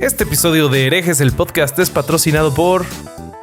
Este episodio de Herejes, el podcast, es patrocinado por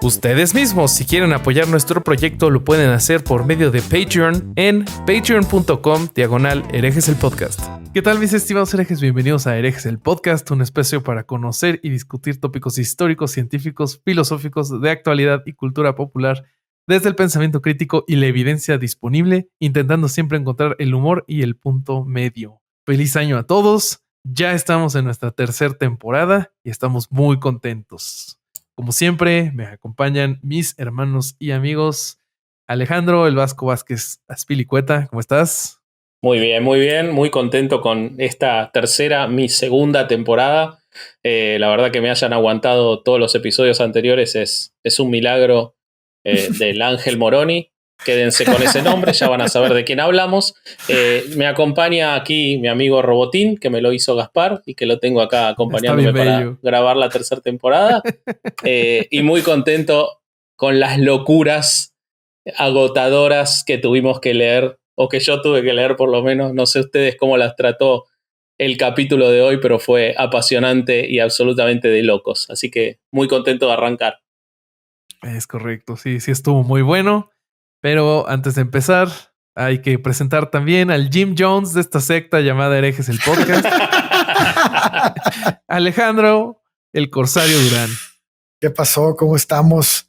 ustedes mismos. Si quieren apoyar nuestro proyecto, lo pueden hacer por medio de Patreon en patreon.com/herejes el podcast. ¿Qué tal, mis estimados herejes? Bienvenidos a Herejes, el podcast, un espacio para conocer y discutir tópicos históricos, científicos, filosóficos, de actualidad y cultura popular, desde el pensamiento crítico y la evidencia disponible, intentando siempre encontrar el humor y el punto medio. ¡Feliz año a todos! Ya estamos en nuestra tercera temporada y estamos muy contentos. Como siempre, me acompañan mis hermanos y amigos Alejandro El Vasco Vázquez Azpilicueta. ¿Cómo estás? Muy bien, muy contento con esta tercera, mi segunda temporada. La verdad que me hayan aguantado todos los episodios anteriores es un milagro del Ángel Moroni. Quédense con ese nombre, ya van a saber de quién hablamos. Me acompaña aquí mi amigo Robotín, que me lo hizo Gaspar y que lo tengo acá acompañándome para grabar la tercera temporada. Y muy contento con las locuras agotadoras que tuvimos que leer, o que yo tuve que leer por lo menos. No sé ustedes cómo las trató el capítulo de hoy, pero fue apasionante y absolutamente de locos. Así que muy contento de arrancar. Es correcto, sí estuvo muy bueno. Pero antes de empezar, hay que presentar también al Jim Jones de esta secta llamada Herejes, el podcast. Alejandro, el Corsario Durán. ¿Qué pasó? ¿Cómo estamos?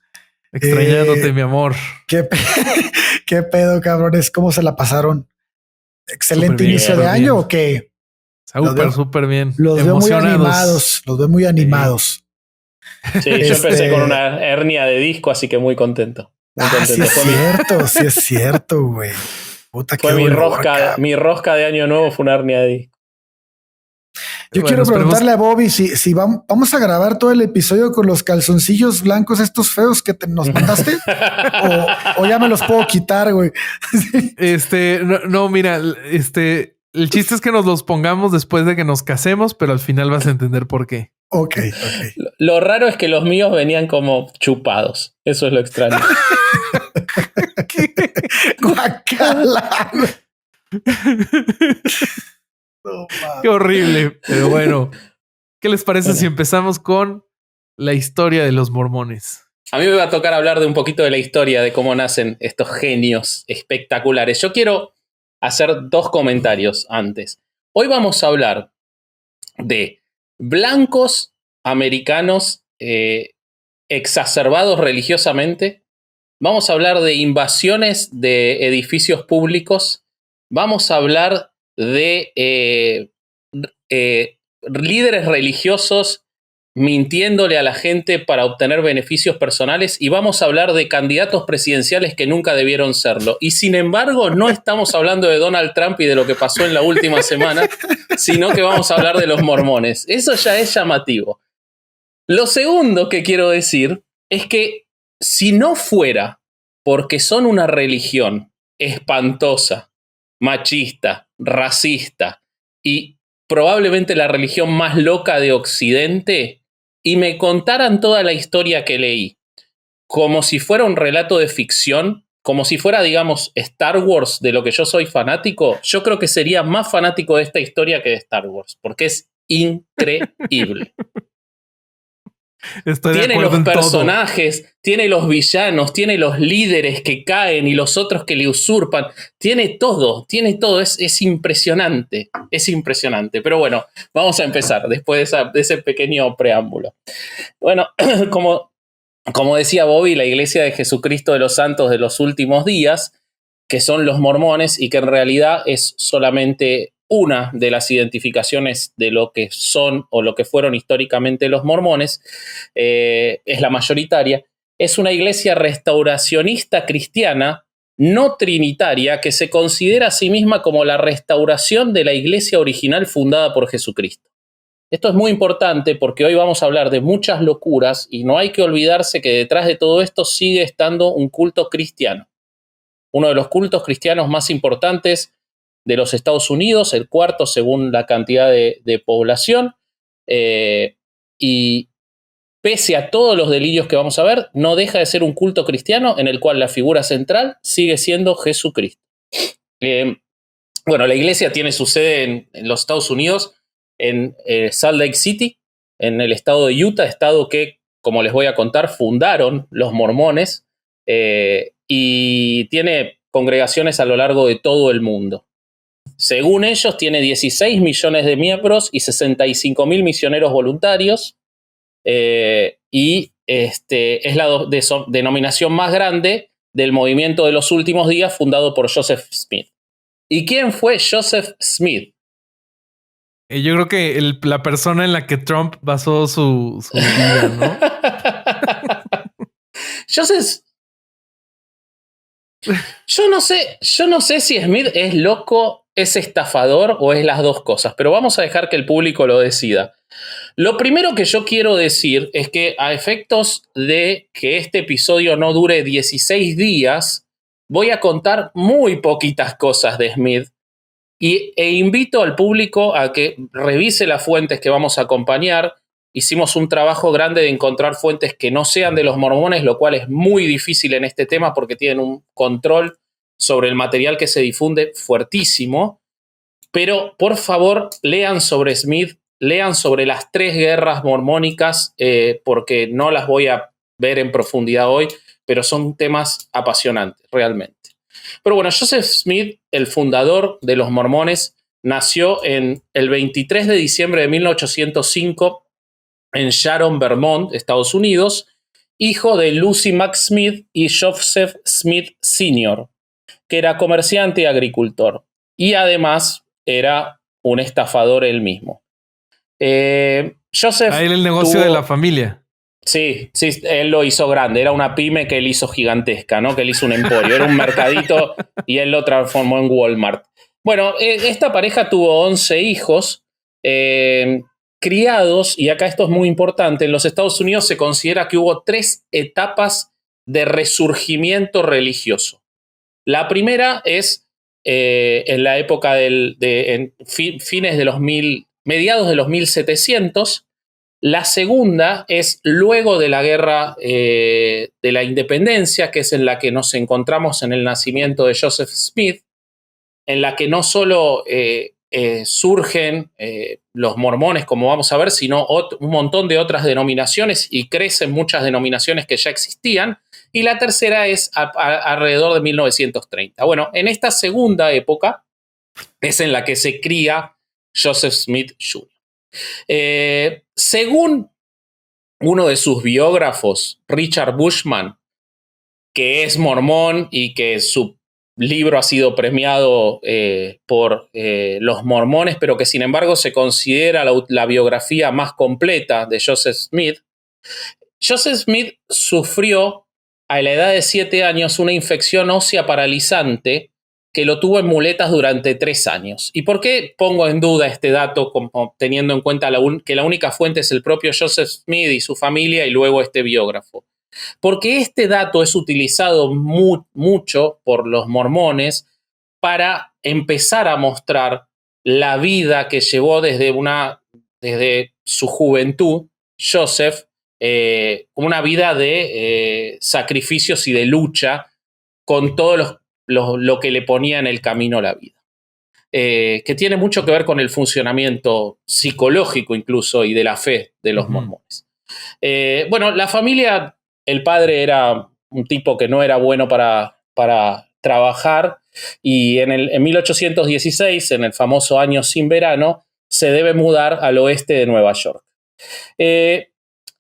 Extrañándote, mi amor. ¿Qué pedo, cabrones? ¿Cómo se la pasaron? ¿Excelente inicio de año o qué? Súper bien. Los veo muy animados. Los veo muy animados. Sí, yo empecé con una hernia de disco, así que muy contento. Sí es cierto, güey. Puta, fue mi rosca de año nuevo, fue una hernia de disco. Yo quiero preguntarle a Bobby si vamos a grabar todo el episodio con los calzoncillos blancos estos feos que nos mandaste o ya me los puedo quitar, güey. No, mira, el chiste es que nos los pongamos después de que nos casemos, pero al final vas a entender por qué. Ok. Lo raro es que los míos venían como chupados. Eso es lo extraño. Guacala. No, qué horrible. Pero bueno, ¿qué les parece si empezamos con la historia de los mormones? A mí me va a tocar hablar de un poquito de la historia, de cómo nacen estos genios espectaculares. Yo quiero hacer dos comentarios antes. Hoy vamos a hablar de blancos americanos exacerbados religiosamente. Vamos a hablar de invasiones de edificios públicos. Vamos a hablar de líderes religiosos mintiéndole a la gente para obtener beneficios personales, y vamos a hablar de candidatos presidenciales que nunca debieron serlo. Y sin embargo, no estamos hablando de Donald Trump y de lo que pasó en la última semana, sino que vamos a hablar de los mormones. Eso ya es llamativo. Lo segundo que quiero decir es que si no fuera porque son una religión espantosa, machista, racista y probablemente la religión más loca de Occidente, y me contaran toda la historia que leí como si fuera un relato de ficción, como si fuera, digamos, Star Wars, de lo que yo soy fanático, yo creo que sería más fanático de esta historia que de Star Wars, porque es increíble. Tiene los personajes, tiene los villanos, tiene los líderes que caen y los otros que le usurpan. Tiene todo. Es impresionante. Es impresionante. Pero bueno, vamos a empezar después de ese pequeño preámbulo. Bueno, como decía Bobby, la Iglesia de Jesucristo de los Santos de los Últimos Días, que son los mormones y que en realidad es solamente una de las identificaciones de lo que son o lo que fueron históricamente los mormones, es la mayoritaria. Es una iglesia restauracionista cristiana, no trinitaria, que se considera a sí misma como la restauración de la iglesia original fundada por Jesucristo. Esto es muy importante porque hoy vamos a hablar de muchas locuras y no hay que olvidarse que detrás de todo esto sigue estando un culto cristiano. Uno de los cultos cristianos más importantes de los Estados Unidos, el cuarto según la cantidad de población, y pese a todos los delirios que vamos a ver, no deja de ser un culto cristiano en el cual la figura central sigue siendo Jesucristo. Bueno, la iglesia tiene su sede en los Estados Unidos, en Salt Lake City, en el estado de Utah, estado que, como les voy a contar, fundaron los mormones, y tiene congregaciones a lo largo de todo el mundo. Según ellos, tiene 16 millones de miembros y 65.000 misioneros voluntarios, y es la denominación más grande del movimiento de los últimos días, fundado por Joseph Smith. ¿Y quién fue Joseph Smith? Yo creo que la persona en la que Trump basó su vida, ¿no? Yo no sé si Smith es loco, es estafador o es las dos cosas, pero vamos a dejar que el público lo decida. Lo primero que yo quiero decir es que, a efectos de que este episodio no dure 16 días, voy a contar muy poquitas cosas de Smith e invito al público a que revise las fuentes que vamos a acompañar. Hicimos un trabajo grande de encontrar fuentes que no sean de los mormones, lo cual es muy difícil en este tema porque tienen un control sobre el material que se difunde fuertísimo. Pero, por favor, lean sobre Smith, lean sobre las 3 guerras mormónicas, porque no las voy a ver en profundidad hoy, pero son temas apasionantes, realmente. Pero bueno, Joseph Smith, el fundador de los mormones, nació el 23 de diciembre de 1805 en Sharon, Vermont, Estados Unidos, hijo de Lucy Mack Smith y Joseph Smith Sr., que era comerciante y agricultor. Y además era un estafador él mismo. Joseph el negocio de la familia. Sí, él lo hizo grande. Era una pyme que él hizo gigantesca, ¿no? Que él hizo un emporio. Era un mercadito y él lo transformó en Walmart. Bueno, esta pareja tuvo 11 hijos criados, y acá esto es muy importante. En los Estados Unidos se considera que hubo 3 etapas de resurgimiento religioso. La primera es en la época fines de los mediados de los 1700. La segunda es luego de la guerra de la independencia, que es en la que nos encontramos en el nacimiento de Joseph Smith, en la que no solo surgen los mormones, como vamos a ver, sino un montón de otras denominaciones, y crecen muchas denominaciones que ya existían. Y la tercera es alrededor de 1930. Bueno, en esta segunda época es en la que se cría Joseph Smith Jr. Según uno de sus biógrafos, Richard Bushman, que es mormón y que su libro ha sido premiado por los mormones, pero que sin embargo se considera la biografía más completa de Joseph Smith. Joseph Smith sufrió a la edad de 7 años una infección ósea paralizante que lo tuvo en muletas durante 3 años. ¿Y por qué pongo en duda este dato, teniendo en cuenta que la única fuente es el propio Joseph Smith y su familia y luego este biógrafo? Porque este dato es utilizado mucho por los mormones para empezar a mostrar la vida que llevó desde su juventud Joseph, una vida de sacrificios y de lucha con todo lo que le ponía en el camino a la vida. Que tiene mucho que ver con el funcionamiento psicológico incluso y de la fe de los mormones. Bueno, la familia, el padre era un tipo que no era bueno para trabajar, y en 1816, en el famoso año sin verano, se debe mudar al oeste de Nueva York.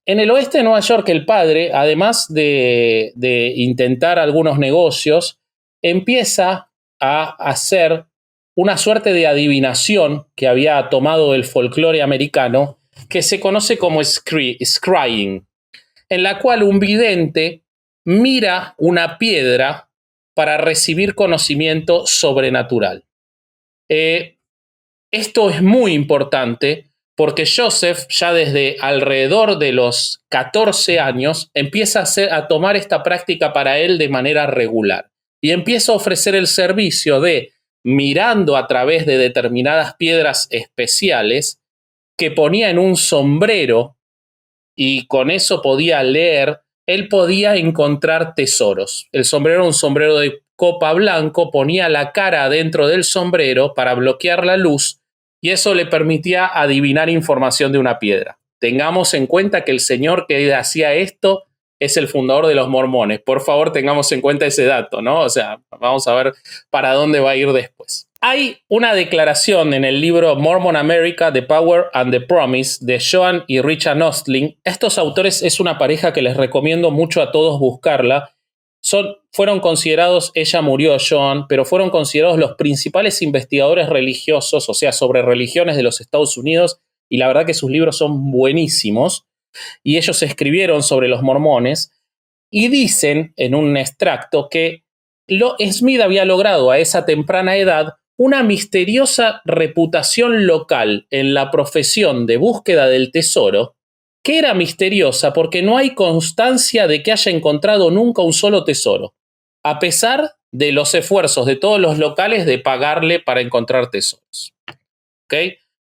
En el oeste de Nueva York, el padre, además de intentar algunos negocios, empieza a hacer una suerte de adivinación que había tomado del folclore americano, que se conoce como scrying, en la cual un vidente mira una piedra para recibir conocimiento sobrenatural. Esto es muy importante porque Joseph, ya desde alrededor de los 14 años, empieza a tomar esta práctica para él de manera regular y empieza a ofrecer el servicio de, mirando a través de determinadas piedras especiales que ponía en un sombrero, y con eso podía leer, él podía encontrar tesoros. El sombrero era un sombrero de copa blanco, ponía la cara dentro del sombrero para bloquear la luz, y eso le permitía adivinar información de una piedra. tengamos en cuenta que el señor que hacía esto es el fundador de los mormones. Por favor, tengamos en cuenta ese dato, ¿no? O sea, vamos a ver para dónde va a ir después. Hay una declaración en el libro Mormon America, The Power and the Promise, de Joan y Richard Nostling. Estos autores es una pareja que les recomiendo mucho a todos buscarla. Fueron considerados, ella murió, Joan, pero fueron considerados los principales investigadores religiosos, o sea, sobre religiones de los Estados Unidos, y la verdad que sus libros son buenísimos. Y ellos escribieron sobre los mormones y dicen en un extracto que Smith había logrado a esa temprana edad una misteriosa reputación local en la profesión de búsqueda del tesoro, que era misteriosa porque no hay constancia de que haya encontrado nunca un solo tesoro, a pesar de los esfuerzos de todos los locales de pagarle para encontrar tesoros. ¿Ok?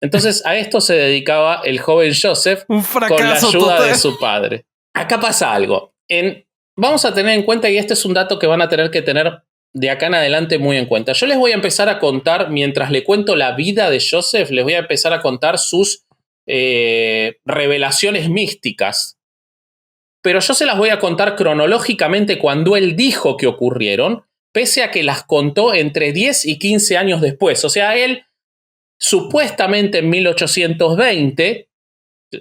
Entonces a esto se dedicaba el joven Joseph con la ayuda de su padre. Acá pasa algo. Vamos a tener en cuenta, y este es un dato que van a tener que tener de acá en adelante muy en cuenta. Yo les voy a empezar a contar, mientras le cuento la vida de Joseph, les voy a empezar a contar sus revelaciones místicas. Pero yo se las voy a contar cronológicamente cuando él dijo que ocurrieron, pese a que las contó entre 10 y 15 años después. O sea, él supuestamente en 1820,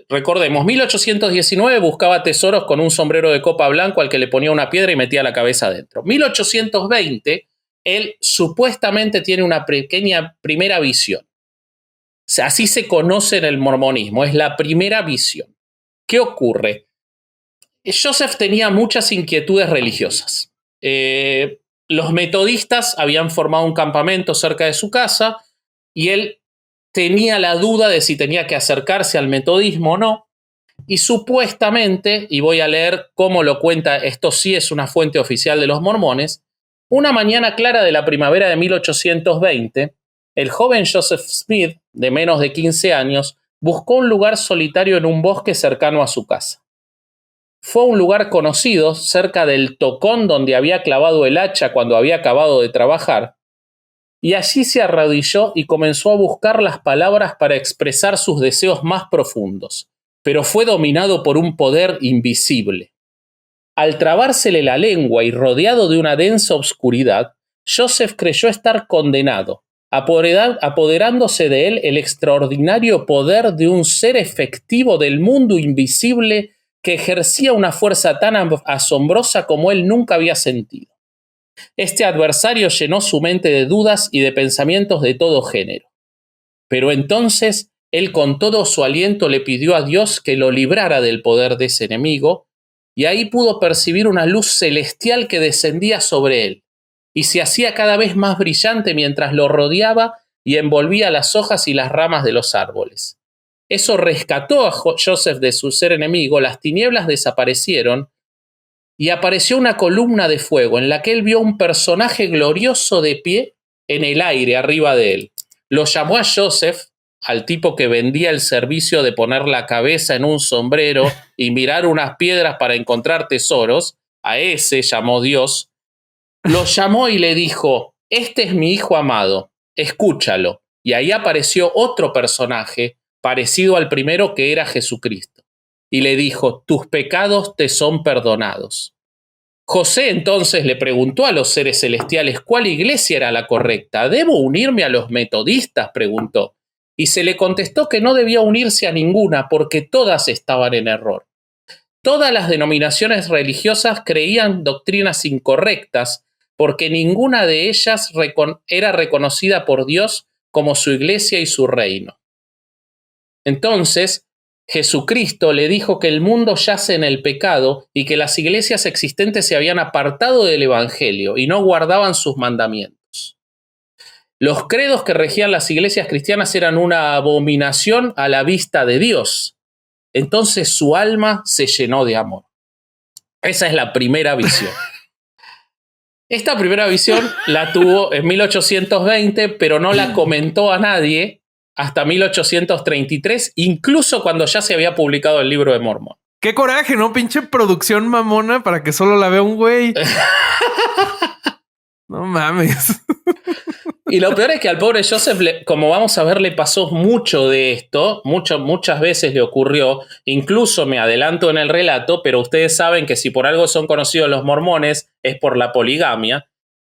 recordemos, 1819 buscaba tesoros con un sombrero de copa blanco al que le ponía una piedra y metía la cabeza adentro. 1820, él supuestamente tiene una pequeña primera visión. O sea, así se conoce en el mormonismo, es la primera visión. ¿Qué ocurre? Joseph tenía muchas inquietudes religiosas. Los metodistas habían formado un campamento cerca de su casa y él tenía la duda de si tenía que acercarse al metodismo o no, y supuestamente, y voy a leer cómo lo cuenta, esto sí es una fuente oficial de los mormones, una mañana clara de la primavera de 1820, el joven Joseph Smith, de menos de 15 años, buscó un lugar solitario en un bosque cercano a su casa. Fue a un lugar conocido, cerca del tocón donde había clavado el hacha cuando había acabado de trabajar, y allí se arrodilló y comenzó a buscar las palabras para expresar sus deseos más profundos, pero fue dominado por un poder invisible. Al trabársele la lengua y rodeado de una densa obscuridad, Joseph creyó estar condenado, apoderándose de él el extraordinario poder de un ser efectivo del mundo invisible que ejercía una fuerza tan asombrosa como él nunca había sentido. Este adversario llenó su mente de dudas y de pensamientos de todo género. Pero entonces él con todo su aliento le pidió a Dios que lo librara del poder de ese enemigo, y ahí pudo percibir una luz celestial que descendía sobre él, y se hacía cada vez más brillante mientras lo rodeaba y envolvía las hojas y las ramas de los árboles. Eso rescató a Joseph de su ser enemigo, las tinieblas desaparecieron, y apareció una columna de fuego en la que él vio un personaje glorioso de pie en el aire arriba de él. Lo llamó a Joseph, al tipo que vendía el servicio de poner la cabeza en un sombrero y mirar unas piedras para encontrar tesoros. A ese llamó Dios. Lo llamó y le dijo: este es mi hijo amado, escúchalo. Y ahí apareció otro personaje parecido al primero, que era Jesucristo. Y le dijo: tus pecados te son perdonados. José entonces le preguntó a los seres celestiales cuál iglesia era la correcta. ¿Debo unirme a los metodistas?, preguntó. Y se le contestó que no debía unirse a ninguna porque todas estaban en error. Todas las denominaciones religiosas creían doctrinas incorrectas porque ninguna de ellas era reconocida por Dios como su iglesia y su reino. Entonces, Jesucristo le dijo que el mundo yace en el pecado y que las iglesias existentes se habían apartado del evangelio y no guardaban sus mandamientos. Los credos que regían las iglesias cristianas eran una abominación a la vista de Dios. Entonces su alma se llenó de amor. Esa es la primera visión. Esta primera visión la tuvo en 1820, pero no la comentó a nadie hasta 1833, incluso cuando ya se había publicado el libro de Mormón. ¡Qué coraje!, ¿no? Pinche producción mamona para que solo la vea un güey. No mames. Y lo peor es que al pobre Joseph, como vamos a ver, le pasó mucho de esto, muchas veces le ocurrió, incluso me adelanto en el relato, pero ustedes saben que si por algo son conocidos los mormones es por la poligamia,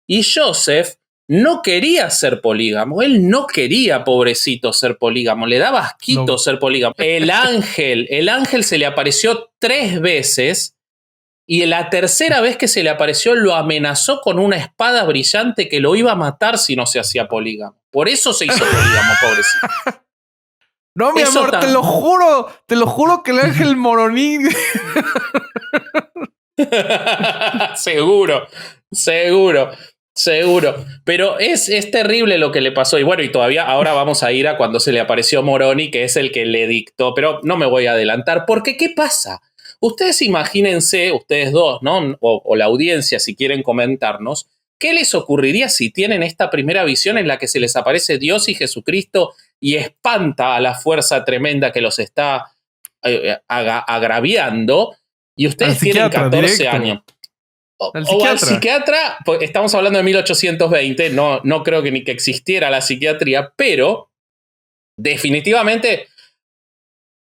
y Joseph no quería ser polígamo, él no quería, pobrecito, ser polígamo, le daba asquito ser polígamo. El ángel se le apareció 3 veces, y la tercera vez que se le apareció lo amenazó con una espada brillante que lo iba a matar si no se hacía polígamo. Por eso se hizo polígamo, pobrecito. No, mi amor, te lo juro que el ángel moroní. Seguro. Pero es terrible lo que le pasó. Y bueno, y todavía ahora vamos a ir a cuando se le apareció Moroni, que es el que le dictó. Pero no me voy a adelantar, porque ¿qué pasa? Ustedes imagínense, ustedes dos, ¿no? O la audiencia, si quieren comentarnos, ¿qué les ocurriría si tienen esta primera visión en la que se les aparece Dios y Jesucristo y espanta a la fuerza tremenda que los está agraviando? Y ustedes tienen 14 años. O al psiquiatra, pues estamos hablando de 1820, no creo que ni que existiera la psiquiatría, pero definitivamente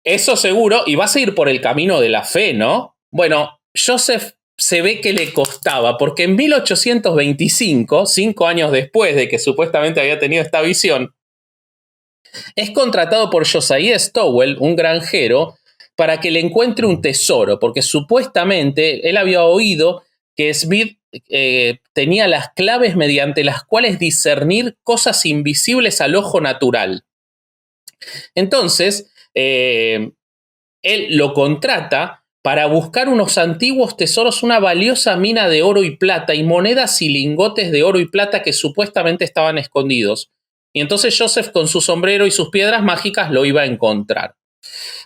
eso seguro, y vas a ir por el camino de la fe, ¿no? Bueno, Joseph se ve que le costaba, porque en 1825, 5 años después de que supuestamente había tenido esta visión, es contratado por Josiah Stowell, un granjero, para que le encuentre un tesoro, porque supuestamente él había oído que Smith tenía las claves mediante las cuales discernir cosas invisibles al ojo natural. Entonces, él lo contrata para buscar unos antiguos tesoros, una valiosa mina de oro y plata y monedas y lingotes de oro y plata que supuestamente estaban escondidos. Y entonces Joseph, con su sombrero y sus piedras mágicas, lo iba a encontrar.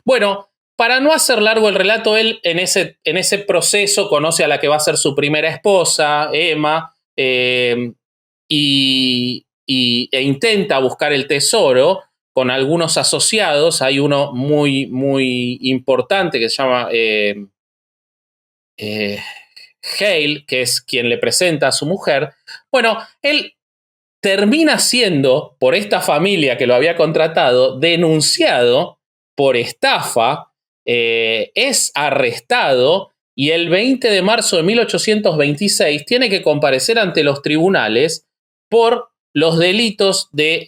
Bueno, para no hacer largo el relato, él en ese proceso conoce a la que va a ser su primera esposa, Emma, e intenta buscar el tesoro con algunos asociados. Hay uno muy, muy importante que se llama Hale, que es quien le presenta a su mujer. Bueno, él termina siendo, por esta familia que lo había contratado, denunciado por estafa, es arrestado y el 20 de marzo de 1826 tiene que comparecer ante los tribunales por los delitos de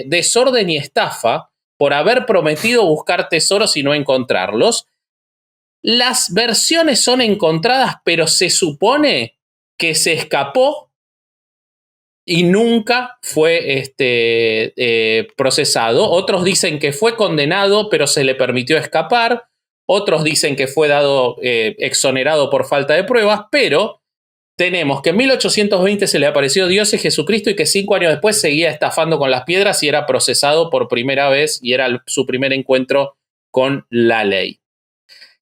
desorden y estafa, por haber prometido buscar tesoros y no encontrarlos. Las versiones son encontradas, pero se supone que se escapó y nunca fue procesado. Otros dicen que fue condenado, pero se le permitió escapar. Otros dicen que fue dado exonerado por falta de pruebas, pero tenemos que en 1820 se le apareció Dios y Jesucristo y que 5 años después seguía estafando con las piedras y era procesado por primera vez y era su primer encuentro con la ley.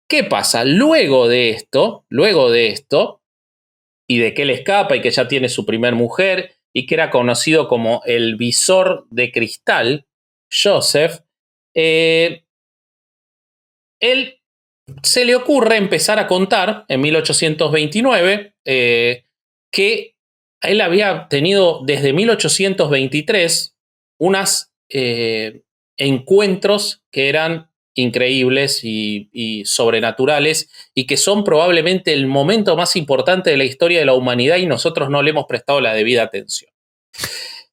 ¿Qué pasa? Luego de esto, y de que él escapa y que ya tiene su primer mujer y que era conocido como el visor de cristal, Joseph, él se le ocurre empezar a contar en 1829 que él había tenido desde 1823 unos encuentros que eran increíbles y sobrenaturales y que son probablemente el momento más importante de la historia de la humanidad y nosotros no le hemos prestado la debida atención.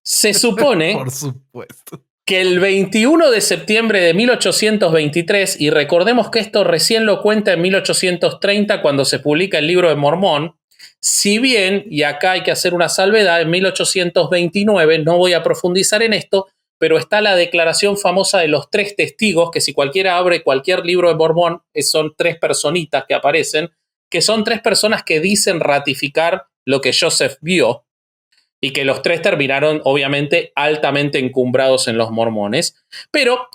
Se supone por supuesto que el 21 de septiembre de 1823, y recordemos que esto recién lo cuenta en 1830 cuando se publica el Libro de Mormón, si bien, y acá hay que hacer una salvedad, en 1829, no voy a profundizar en esto, pero está la declaración famosa de los 3 testigos, que si cualquiera abre cualquier libro de Mormón, son 3 personitas que aparecen, que son 3 personas que dicen ratificar lo que Joseph vio, y que los 3 terminaron, obviamente, altamente encumbrados en los mormones. Pero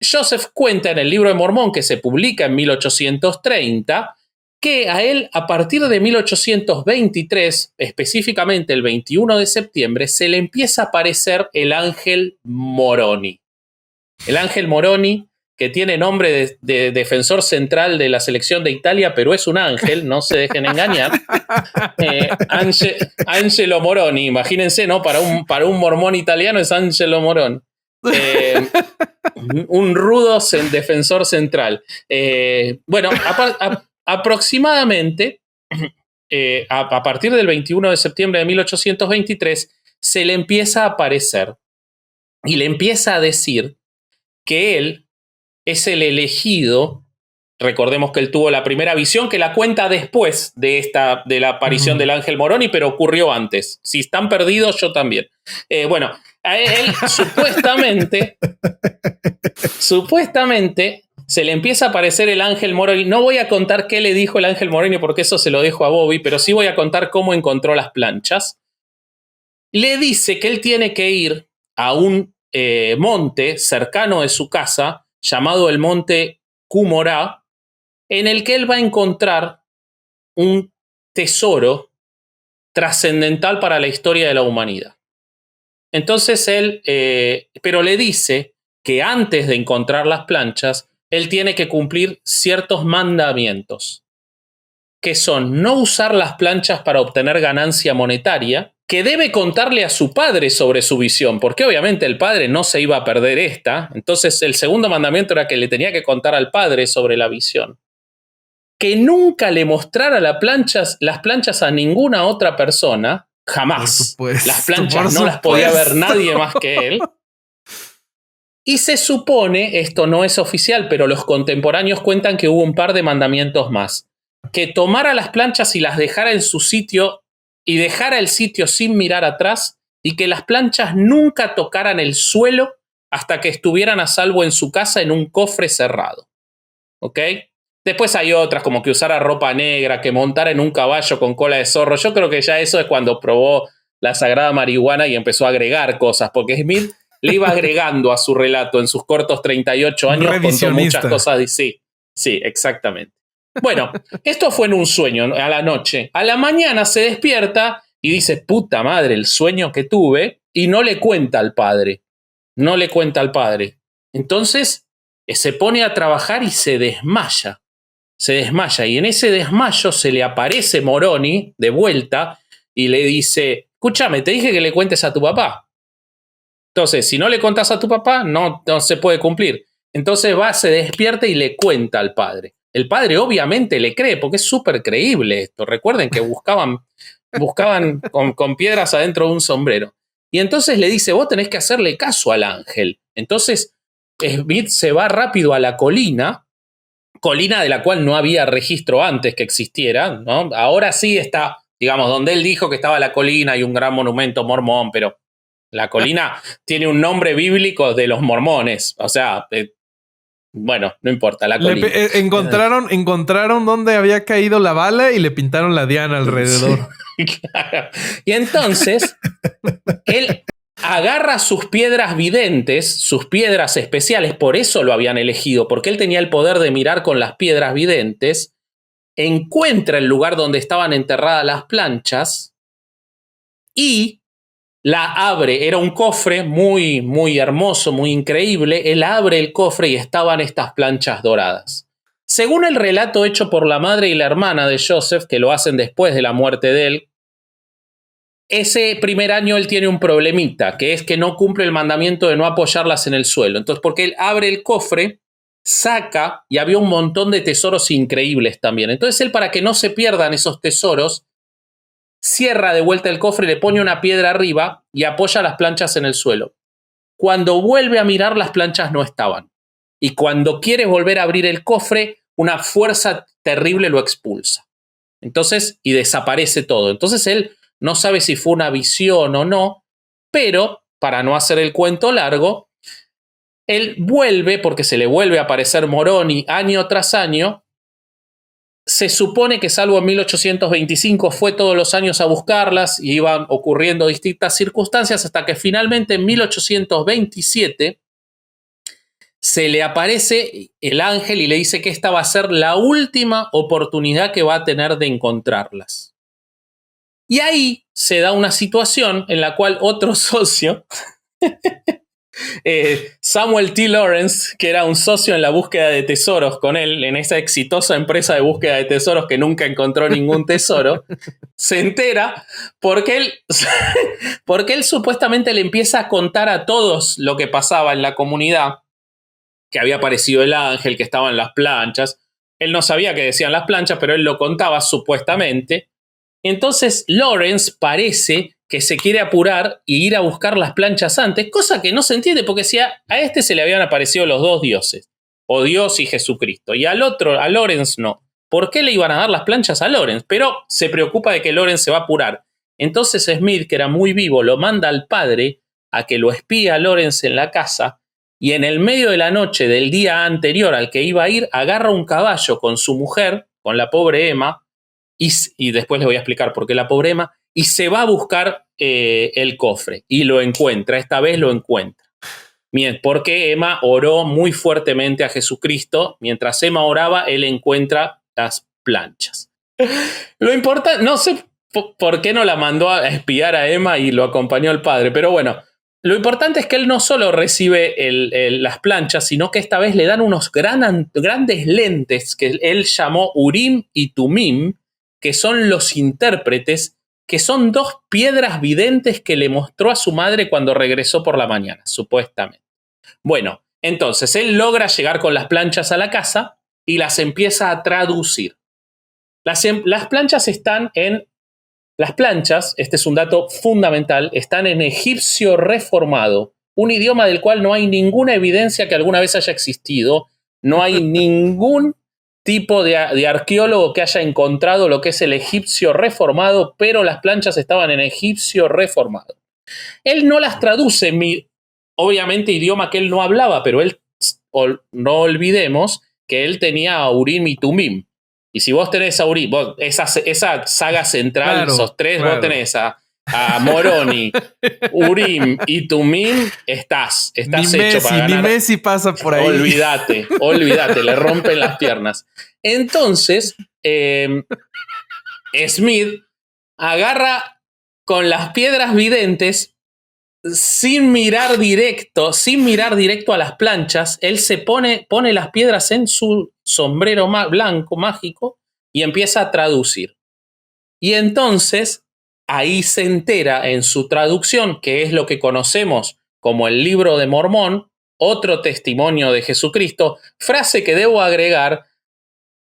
Joseph cuenta en el Libro de Mormón, que se publica en 1830, que a él, a partir de 1823, específicamente el 21 de septiembre, se le empieza a aparecer el ángel Moroni. El ángel Moroni, que tiene nombre de defensor central de la selección de Italia, pero es un ángel, no se dejen engañar. Angelo Moroni, imagínense, ¿no? Para un mormón italiano es Angelo Moroni. Un rudo defensor central. Bueno, aproximadamente a partir del 21 de septiembre de 1823 se le empieza a aparecer y le empieza a decir que él es el elegido. Recordemos que él tuvo la primera visión, que la cuenta después de la aparición del ángel Moroni, pero ocurrió antes. Si están perdidos, yo también. Bueno, a él supuestamente se le empieza a aparecer el ángel Moroni. No voy a contar qué le dijo el ángel Moroni, porque eso se lo dejo a Bobby, pero sí voy a contar cómo encontró las planchas. Le dice que él tiene que ir a un monte cercano de su casa, llamado el monte Cumorá, en el que él va a encontrar un tesoro trascendental para la historia de la humanidad. Entonces él, pero le dice que antes de encontrar las planchas, él tiene que cumplir ciertos mandamientos, que son no usar las planchas para obtener ganancia monetaria, que debe contarle a su padre sobre su visión, porque obviamente el padre no se iba a perder esta. Entonces el segundo mandamiento era que le tenía que contar al padre sobre la visión. Que nunca le mostrara las planchas a ninguna otra persona, jamás. Las planchas no las podía ver nadie más que él. Y se supone, esto no es oficial, pero los contemporáneos cuentan que hubo un par de mandamientos más. Que tomara las planchas y las dejara en su sitio, y dejara el sitio sin mirar atrás, y que las planchas nunca tocaran el suelo hasta que estuvieran a salvo en su casa en un cofre cerrado. ¿Ok? Después hay otras, como que usara ropa negra, que montara en un caballo con cola de zorro. Yo creo que ya eso es cuando probó la sagrada marihuana y empezó a agregar cosas, porque Smith le iba agregando a su relato en sus cortos 38 años, contó muchas cosas. Sí, exactamente. Bueno, esto fue en un sueño, a la noche. A la mañana se despierta y dice, puta madre, el sueño que tuve, y no le cuenta al padre. Entonces se pone a trabajar y se desmaya, y en ese desmayo se le aparece Moroni de vuelta y le dice, escúchame, te dije que le cuentes a tu papá. Entonces, si no le contás a tu papá, no se puede cumplir. Entonces se despierta y le cuenta al padre. El padre obviamente le cree, porque es súper creíble esto. Recuerden que buscaban con piedras adentro de un sombrero. Y entonces le dice, vos tenés que hacerle caso al ángel. Entonces Smith se va rápido a la colina de la cual no había registro antes que existiera, ¿no? Ahora sí está, digamos, donde él dijo que estaba la colina y un gran monumento mormón, pero la colina tiene un nombre bíblico de los mormones. O sea, bueno, no importa, la colina. Encontraron dónde había caído la bala y le pintaron la diana alrededor. Claro. Y entonces, él agarra sus piedras videntes, sus piedras especiales, por eso lo habían elegido, porque él tenía el poder de mirar con las piedras videntes, encuentra el lugar donde estaban enterradas las planchas y la abre. Era un cofre muy, muy hermoso, muy increíble. Él abre el cofre y estaban estas planchas doradas. Según el relato hecho por la madre y la hermana de Joseph, que lo hacen después de la muerte de él, ese primer año él tiene un problemita, que es que no cumple el mandamiento de no apoyarlas en el suelo. Entonces, porque él abre el cofre, saca, y había un montón de tesoros increíbles también. Entonces él, para que no se pierdan esos tesoros, cierra de vuelta el cofre, le pone una piedra arriba y apoya las planchas en el suelo. Cuando vuelve a mirar, las planchas no estaban. Y cuando quiere volver a abrir el cofre, una fuerza terrible lo expulsa. Entonces, y desaparece todo. Entonces él no sabe si fue una visión o no, pero, para no hacer el cuento largo, él vuelve, porque se le vuelve a aparecer Moroni año tras año. Se supone que salvo en 1825 fue todos los años a buscarlas y iban ocurriendo distintas circunstancias hasta que finalmente en 1827 se le aparece el ángel y le dice que esta va a ser la última oportunidad que va a tener de encontrarlas. Y ahí se da una situación en la cual otro socio Samuel T. Lawrence, que era un socio en la búsqueda de tesoros con él, en esa exitosa empresa de búsqueda de tesoros que nunca encontró ningún tesoro, se entera porque él supuestamente le empieza a contar a todos lo que pasaba en la comunidad, que había aparecido el ángel, que estaban las planchas. Él no sabía qué decían las planchas, pero él lo contaba supuestamente. Entonces Lawrence parece que se quiere apurar y ir a buscar las planchas antes, cosa que no se entiende, porque si a este se le habían aparecido los dos dioses, o Dios y Jesucristo, y al otro, a Lawrence no. ¿Por qué le iban a dar las planchas a Lawrence? Pero se preocupa de que Lawrence se va a apurar. Entonces Smith, que era muy vivo, lo manda al padre a que lo espíe a Lawrence en la casa, y en el medio de la noche del día anterior al que iba a ir, agarra un caballo con su mujer, con la pobre Emma, y después les voy a explicar por qué la pobre Emma, y se va a buscar el cofre, y lo encuentra, esta vez lo encuentra. Porque Emma oró muy fuertemente a Jesucristo, mientras Emma oraba, él encuentra las planchas. Lo importante, no sé por qué no la mandó a espiar a Emma y lo acompañó al padre, pero bueno, lo importante es que él no solo recibe las planchas, sino que esta vez le dan unos grandes lentes que él llamó Urim y Tumim, que son los intérpretes, que son dos piedras videntes que le mostró a su madre cuando regresó por la mañana, supuestamente. Bueno, entonces él logra llegar con las planchas a la casa y las empieza a traducir. Las planchas están en... Las planchas, este es un dato fundamental, están en egipcio reformado, un idioma del cual no hay ninguna evidencia que alguna vez haya existido, no hay ningún tipo de arqueólogo que haya encontrado lo que es el egipcio reformado, pero las planchas estaban en egipcio reformado. Él no las traduce, obviamente idioma que él no hablaba, pero no olvidemos que él tenía Urim y Tumim. Y si vos tenés a Urim, esa saga central, claro, esos tres, claro. Vos tenés a Moroni, Urim y Tumim, estás hecho Messi, para ganar. Ni Messi pasa por ahí. Olvídate, le rompen las piernas. Entonces, Smith agarra con las piedras videntes, sin mirar directo a las planchas, él se pone las piedras en su sombrero blanco mágico y empieza a traducir. Y entonces ahí se entera en su traducción, que es lo que conocemos como el Libro de Mormón, otro testimonio de Jesucristo, frase que debo agregar.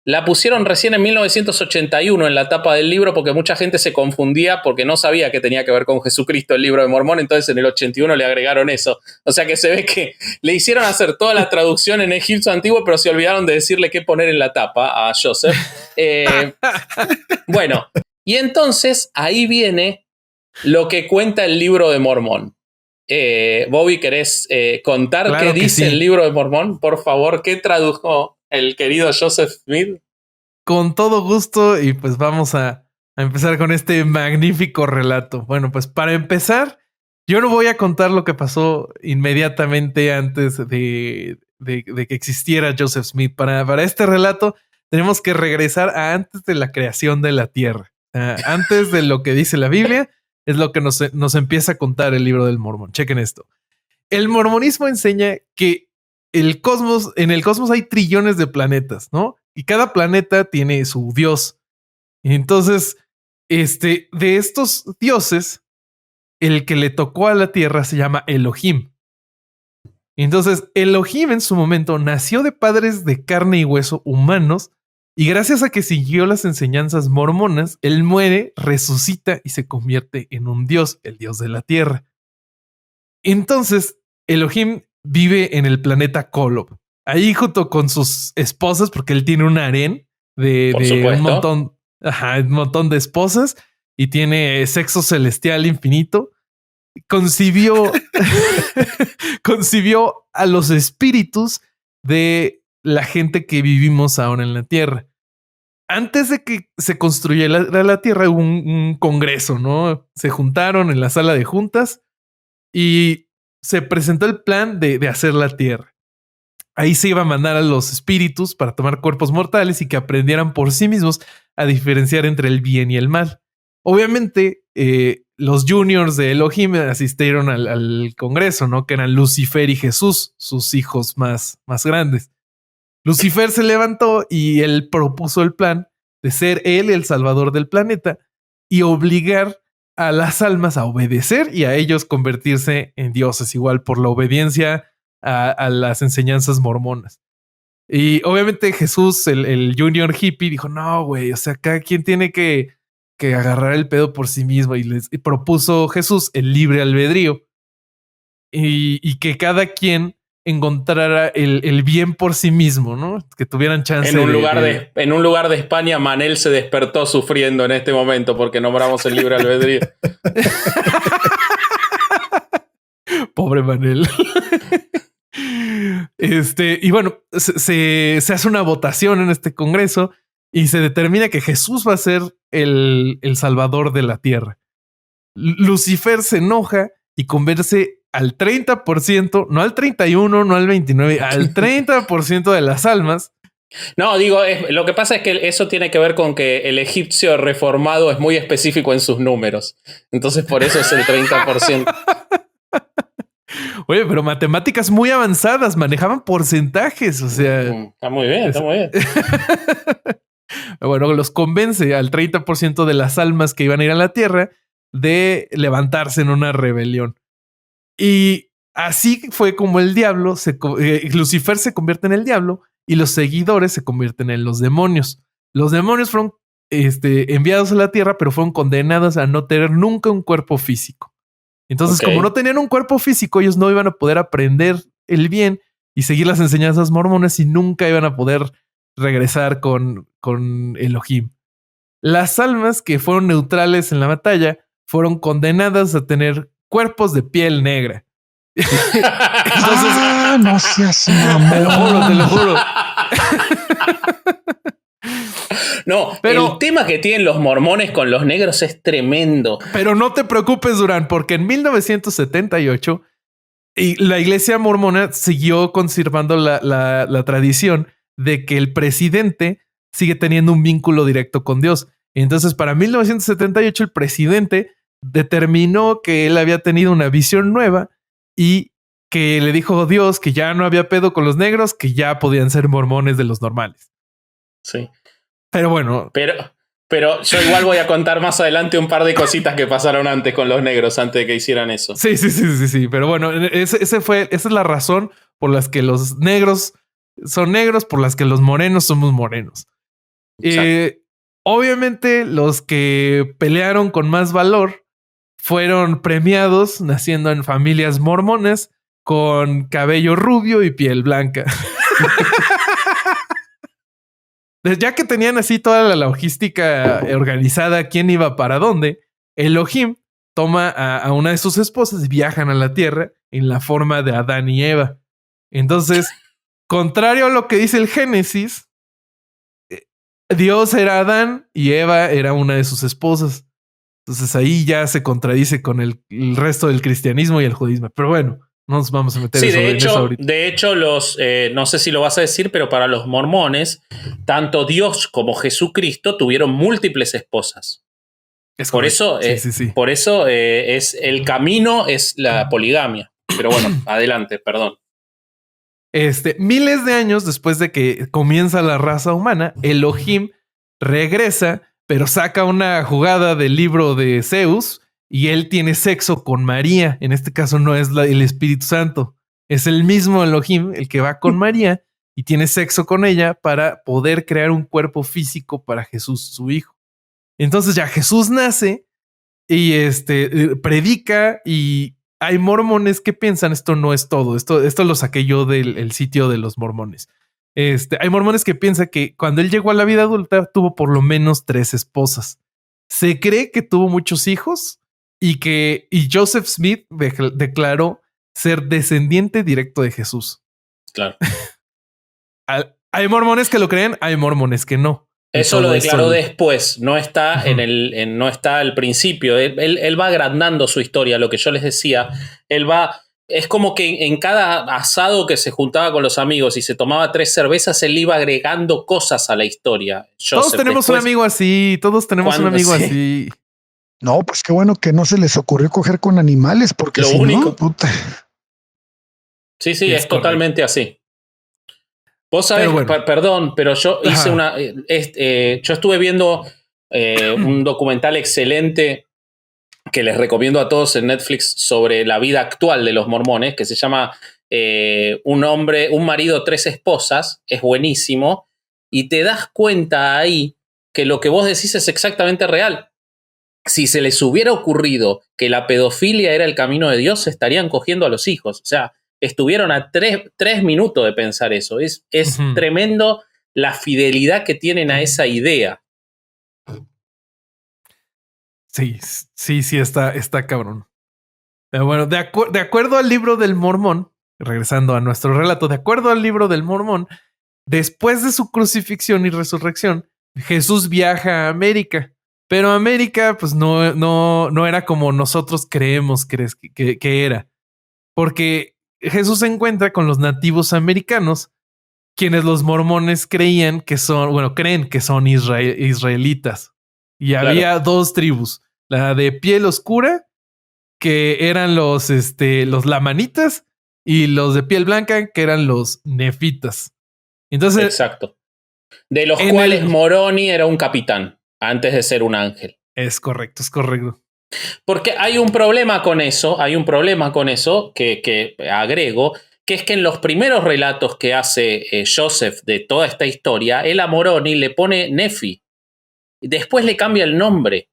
La pusieron recién en 1981 en la tapa del libro porque mucha gente se confundía porque no sabía que tenía que ver con Jesucristo el Libro de Mormón, entonces en el 81 le agregaron eso. O sea que se ve que le hicieron hacer toda la traducción en egipcio antiguo, pero se olvidaron de decirle qué poner en la tapa a Joseph. Bueno, y entonces ahí viene lo que cuenta el Libro de Mormón. Bobby, ¿querés contar claro qué dice el Libro de Mormón? Por favor, ¿qué tradujo el querido Joseph Smith? Con todo gusto, y pues vamos a empezar con este magnífico relato. Bueno, pues para empezar, yo no voy a contar lo que pasó inmediatamente antes de que existiera Joseph Smith. Para este relato tenemos que regresar a antes de la creación de la Tierra. Antes de lo que dice la Biblia, es lo que nos empieza a contar el Libro del Mormón. Chequen esto. El mormonismo enseña que en el cosmos hay trillones de planetas, ¿no? Y cada planeta tiene su dios. Entonces, de estos dioses, el que le tocó a la Tierra se llama Elohim. Entonces, Elohim en su momento nació de padres de carne y hueso humanos, y gracias a que siguió las enseñanzas mormonas, él muere, resucita y se convierte en un dios, el dios de la Tierra. Entonces, Elohim vive en el planeta Kolob, ahí junto con sus esposas, porque él tiene un harén de un montón de esposas y tiene sexo celestial infinito. Concibió a los espíritus de la gente que vivimos ahora en la Tierra. Antes de que se construyera la Tierra, hubo un congreso, ¿no? Se juntaron en la sala de juntas y se presentó el plan de hacer la Tierra. Ahí se iba a mandar a los espíritus para tomar cuerpos mortales y que aprendieran por sí mismos a diferenciar entre el bien y el mal. Obviamente, los juniors de Elohim asistieron al congreso, ¿no? Que eran Lucifer y Jesús, sus hijos más grandes. Lucifer se levantó y él propuso el plan de ser él el salvador del planeta y obligar a las almas a obedecer y a ellos convertirse en dioses, igual por la obediencia a las enseñanzas mormonas. Y obviamente Jesús, el junior hippie, dijo, no, güey, o sea, cada quien tiene que agarrar el pedo por sí mismo, y propuso Jesús el libre albedrío y que cada quien encontrara el bien por sí mismo, ¿no? Que tuvieran chance. En un lugar de España, Manel se despertó sufriendo en este momento porque nombramos el libre albedrío. Pobre Manel. Y bueno, se hace una votación en este congreso y se determina que Jesús va a ser el salvador de la tierra. Lucifer se enoja y convence al 30%, no al 31%, no al 29%, al 30% de las almas. No, digo, lo que pasa es que eso tiene que ver con que el egipcio reformado es muy específico en sus números. Entonces por eso es el 30%. Oye, pero matemáticas muy avanzadas, manejaban porcentajes, o sea... Está muy bien, está muy bien. Bueno, los convence al 30% de las almas que iban a ir a la Tierra de levantarse en una rebelión. Y así fue como el diablo, Lucifer se convierte en el diablo y los seguidores se convierten en los demonios. Los demonios fueron enviados a la Tierra, pero fueron condenados a no tener nunca un cuerpo físico. Entonces, como no tenían un cuerpo físico, ellos no iban a poder aprender el bien y seguir las enseñanzas mormonas y nunca iban a poder regresar con Elohim. Las almas que fueron neutrales en la batalla fueron condenadas a tener cuerpos de piel negra. Entonces, no seas mamón. te lo juro. No, pero el tema que tienen los mormones con los negros es tremendo. Pero no te preocupes, Durán, porque en 1978 la iglesia mormona siguió conservando la tradición de que el presidente sigue teniendo un vínculo directo con Dios. Entonces, para 1978, el presidente determinó que él había tenido una visión nueva y que le dijo a Dios que ya no había pedo con los negros, que ya podían ser mormones de los normales. Sí. Pero bueno. Pero yo igual voy a contar más adelante un par de cositas que pasaron antes con los negros, antes de que hicieran eso. Sí. Pero bueno, esa es la razón por las que los negros son negros, por las que los morenos somos morenos. Obviamente, los que pelearon con más valor fueron premiados naciendo en familias mormonas con cabello rubio y piel blanca. Ya que tenían así toda la logística organizada, quién iba para dónde, Elohim toma a una de sus esposas y viajan a la tierra en la forma de Adán y Eva. Entonces, contrario a lo que dice el Génesis, Dios era Adán y Eva era una de sus esposas. Entonces ahí ya se contradice con el resto del cristianismo y el judaísmo. Pero bueno, no nos vamos a meter en eso ahorita. De hecho, no sé si lo vas a decir, pero para los mormones, tanto Dios como Jesucristo tuvieron múltiples esposas. Por eso, por eso es el camino es la poligamia. Pero bueno, adelante, perdón. Miles de años después de que comienza la raza humana, Elohim regresa, pero saca una jugada del libro de Zeus y él tiene sexo con María. En este caso no es el Espíritu Santo, es el mismo Elohim el que va con María y tiene sexo con ella para poder crear un cuerpo físico para Jesús, su hijo. Entonces ya Jesús nace y predica, y hay mormones que piensan esto no es todo. Esto lo saqué yo del sitio de los mormones. Hay mormones que piensan que cuando él llegó a la vida adulta tuvo por lo menos 3 esposas. Se cree que tuvo muchos hijos y Joseph Smith declaró ser descendiente directo de Jesús. Claro. Hay mormones que lo creen, hay mormones que no. Eso lo declaró después, no está no está al principio. Él va agrandando su historia, lo que yo les decía. Es como que en cada asado que se juntaba con los amigos y se tomaba 3 cervezas, él iba agregando cosas a la historia. Todos tenemos un amigo así, así. No, pues qué bueno que no se les ocurrió coger con animales, porque Lo si único. no, puta. Sí, es totalmente así. Vos sabés, perdón, pero yo hice yo estuve viendo un documental excelente que les recomiendo a todos en Netflix sobre la vida actual de los mormones, que se llama Un marido, tres esposas. Es buenísimo. Y te das cuenta ahí que lo que vos decís es exactamente real. Si se les hubiera ocurrido que la pedofilia era el camino de Dios, se estarían cogiendo a los hijos. O sea, estuvieron a 3 minutos de pensar eso. Es tremendo la fidelidad que tienen a esa idea. Sí, está cabrón. Pero bueno, de acuerdo al libro del Mormón, regresando a nuestro relato, de acuerdo al libro del Mormón, después de su crucifixión y resurrección, Jesús viaja a América. Pero América, pues no era como nosotros creemos que era. Porque Jesús se encuentra con los nativos americanos, quienes los mormones creen que son israelitas. Y había dos tribus, la de piel oscura, que eran los lamanitas, y los de piel blanca, que eran los nefitas. Entonces, exacto. De los cuales Moroni era un capitán, antes de ser un ángel. Es correcto. Porque hay un problema con eso, que agrego, que es que en los primeros relatos que hace Joseph de toda esta historia, él a Moroni le pone Nefi. Después le cambia el nombre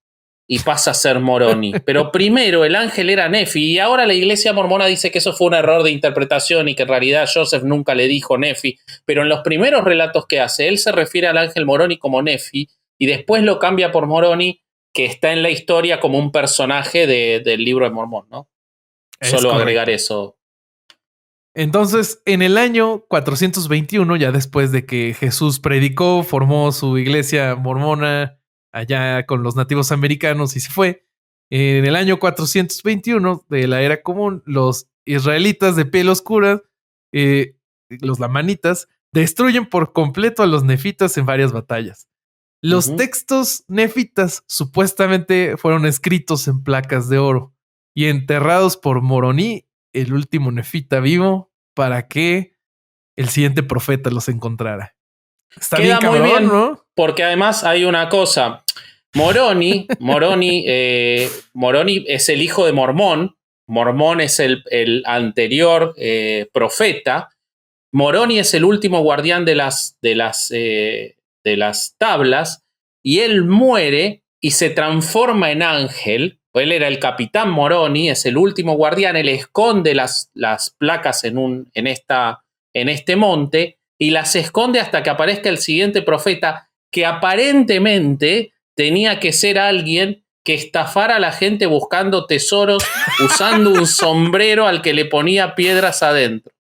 y pasa a ser Moroni. Pero primero el ángel era Nefi, y ahora la iglesia mormona dice que eso fue un error de interpretación y que en realidad Joseph nunca le dijo Nefi. Pero en los primeros relatos que hace, él se refiere al ángel Moroni como Nefi y después lo cambia por Moroni, que está en la historia como un personaje del libro de Mormón, ¿no? Solo agregar eso. Entonces, en el año 421, ya después de que Jesús predicó, formó su iglesia mormona allá con los nativos americanos y se fue, en el año 421 de la era común, los israelitas de piel oscura, los lamanitas, destruyen por completo a los nefitas en varias batallas. Los textos nefitas supuestamente fueron escritos en placas de oro y enterrados por Moroni, el último nefita vivo, para que el siguiente profeta los encontrara. Está Queda bien cabrón, muy bien, ¿no? porque además hay una cosa. Moroni es el hijo de Mormón. Mormón es el anterior profeta. Moroni es el último guardián de las tablas, y él muere y se transforma en ángel. Él era el capitán Moroni, es el último guardián. Él esconde las placas en este monte y las esconde hasta que aparezca el siguiente profeta, que aparentemente tenía que ser alguien que estafara a la gente buscando tesoros usando un sombrero al que le ponía piedras adentro.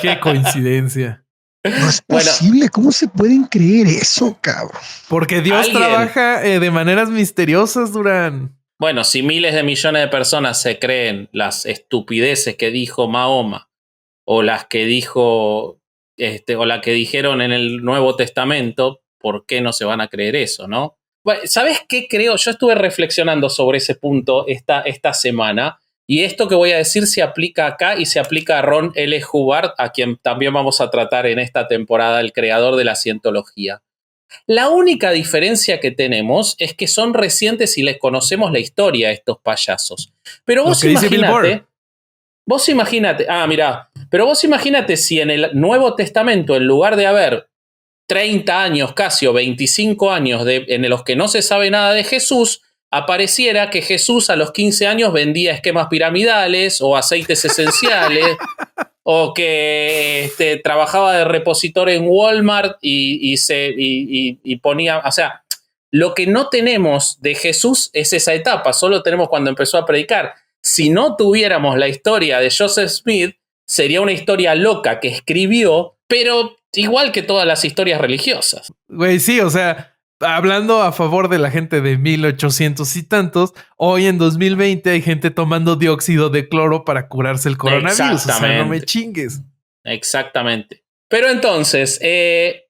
Qué coincidencia. No es posible. ¿Cómo se pueden creer eso, cabrón? Porque Dios trabaja de maneras misteriosas, Durán. Bueno, si miles de millones de personas se creen las estupideces que dijo Mahoma, o las que dijo, o la que dijeron en el Nuevo Testamento, ¿por qué no se van a creer eso, no? Bueno, ¿sabes qué creo? Yo estuve reflexionando sobre ese punto esta semana. Y esto que voy a decir se aplica acá y se aplica a Ron L. Hubbard, a quien también vamos a tratar en esta temporada, el creador de la cientología. La única diferencia que tenemos es que son recientes y les conocemos la historia a estos payasos. Pero vos imagínate si en el Nuevo Testamento, en lugar de haber 30 años casi o 25 años en los que no se sabe nada de Jesús, apareciera que Jesús a los 15 años vendía esquemas piramidales o aceites esenciales, o que trabajaba de repositor en Walmart y ponía, o sea, lo que no tenemos de Jesús es esa etapa, solo tenemos cuando empezó a predicar. Si no tuviéramos la historia de Joseph Smith, sería una historia loca que escribió, pero igual que todas las historias religiosas. Güey, sí, o sea, hablando a favor de la gente de 1800 y tantos, hoy en 2020 hay gente tomando dióxido de cloro para curarse el coronavirus. O sea, no me chingues. Exactamente. Pero entonces,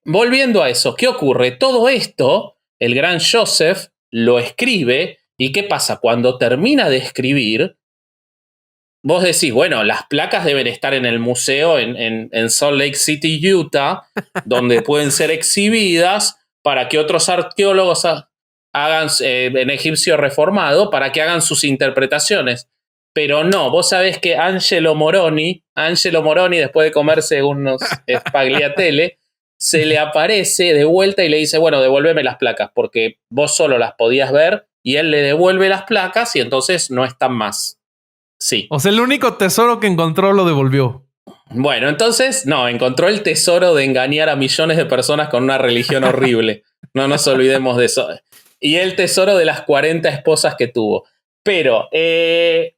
volviendo a eso, ¿qué ocurre? Todo esto, el gran Joseph lo escribe, ¿y qué pasa? Cuando termina de escribir, vos decís, bueno, las placas deben estar en el museo en Salt Lake City, Utah, donde pueden ser exhibidas para que otros arqueólogos hagan, en egipcio reformado, para que hagan sus interpretaciones. Pero no, vos sabés que Angelo Moroni, después de comerse unos spagliatelle, se le aparece de vuelta y le dice, bueno, devuélveme las placas, porque vos solo las podías ver, y él le devuelve las placas y entonces no están más. Sí. O sea, el único tesoro que encontró lo devolvió. Bueno, entonces, no, encontró el tesoro de engañar a millones de personas con una religión horrible. No nos olvidemos de eso. Y el tesoro de las 40 esposas que tuvo. Pero, ¿qué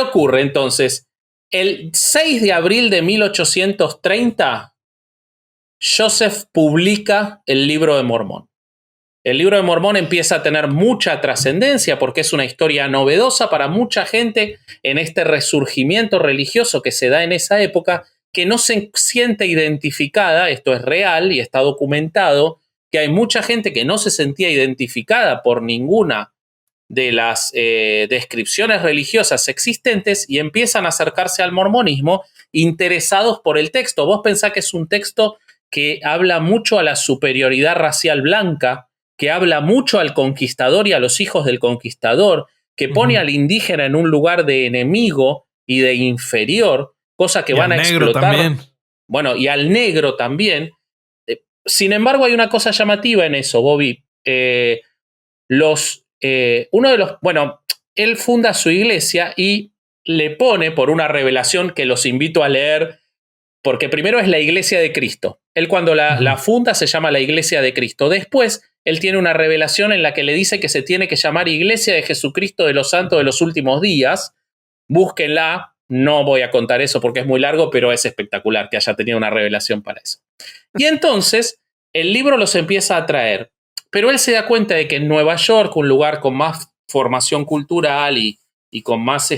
ocurre entonces? El 6 de abril de 1830, Joseph publica el Libro de Mormón. El Libro de Mormón empieza a tener mucha trascendencia porque es una historia novedosa para mucha gente en este resurgimiento religioso que se da en esa época, que no se siente identificada. Esto es real y está documentado, que hay mucha gente que no se sentía identificada por ninguna de las descripciones religiosas existentes y empiezan a acercarse al mormonismo interesados por el texto. Vos pensás que es un texto que habla mucho a la superioridad racial blanca, que habla mucho al conquistador y a los hijos del conquistador, que pone al indígena en un lugar de enemigo y de inferior, cosa que van a explotar. También. Bueno, y al negro también. Sin embargo, hay una cosa llamativa en eso, Bobby. Él funda su iglesia y le pone, por una revelación que los invito a leer, porque primero es la Iglesia de Cristo. Él cuando la funda se llama la Iglesia de Cristo. Después, él tiene una revelación en la que le dice que se tiene que llamar Iglesia de Jesucristo de los Santos de los Últimos Días. Búsquenla. No voy a contar eso porque es muy largo, pero es espectacular que haya tenido una revelación para eso. Y entonces, el libro los empieza a traer. Pero él se da cuenta de que en Nueva York, un lugar con más formación cultural y con más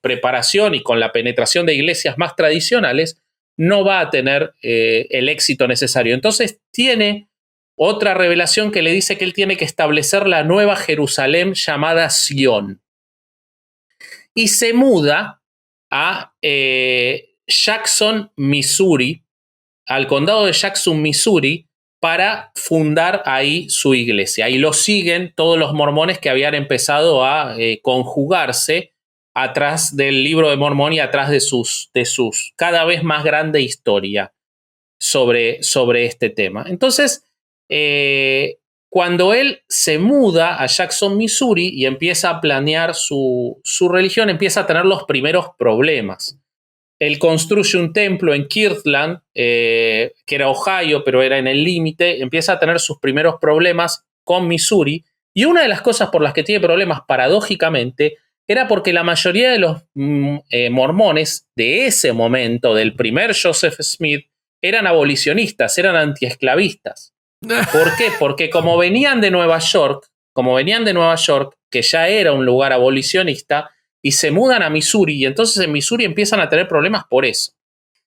preparación y con la penetración de iglesias más tradicionales, no va a tener el éxito necesario. Entonces tiene otra revelación que le dice que él tiene que establecer la nueva Jerusalén llamada Sión. Y se muda a Jackson, Missouri, al condado de Jackson, Missouri, para fundar ahí su iglesia. Ahí lo siguen todos los mormones que habían empezado a conjugarse atrás del Libro de Mormón y atrás de sus cada vez más grande historia sobre este tema. Entonces, cuando él se muda a Jackson, Missouri y empieza a planear su religión, empieza a tener los primeros problemas. Él construye un templo en Kirtland, que era Ohio, pero era en el límite. Empieza a tener sus primeros problemas con Missouri. Y una de las cosas por las que tiene problemas, paradójicamente, era porque la mayoría de los mormones de ese momento, del primer Joseph Smith, eran abolicionistas, eran antiesclavistas. ¿Por qué? Porque como venían de Nueva York, que ya era un lugar abolicionista, y se mudan a Missouri, y entonces en Missouri empiezan a tener problemas por eso.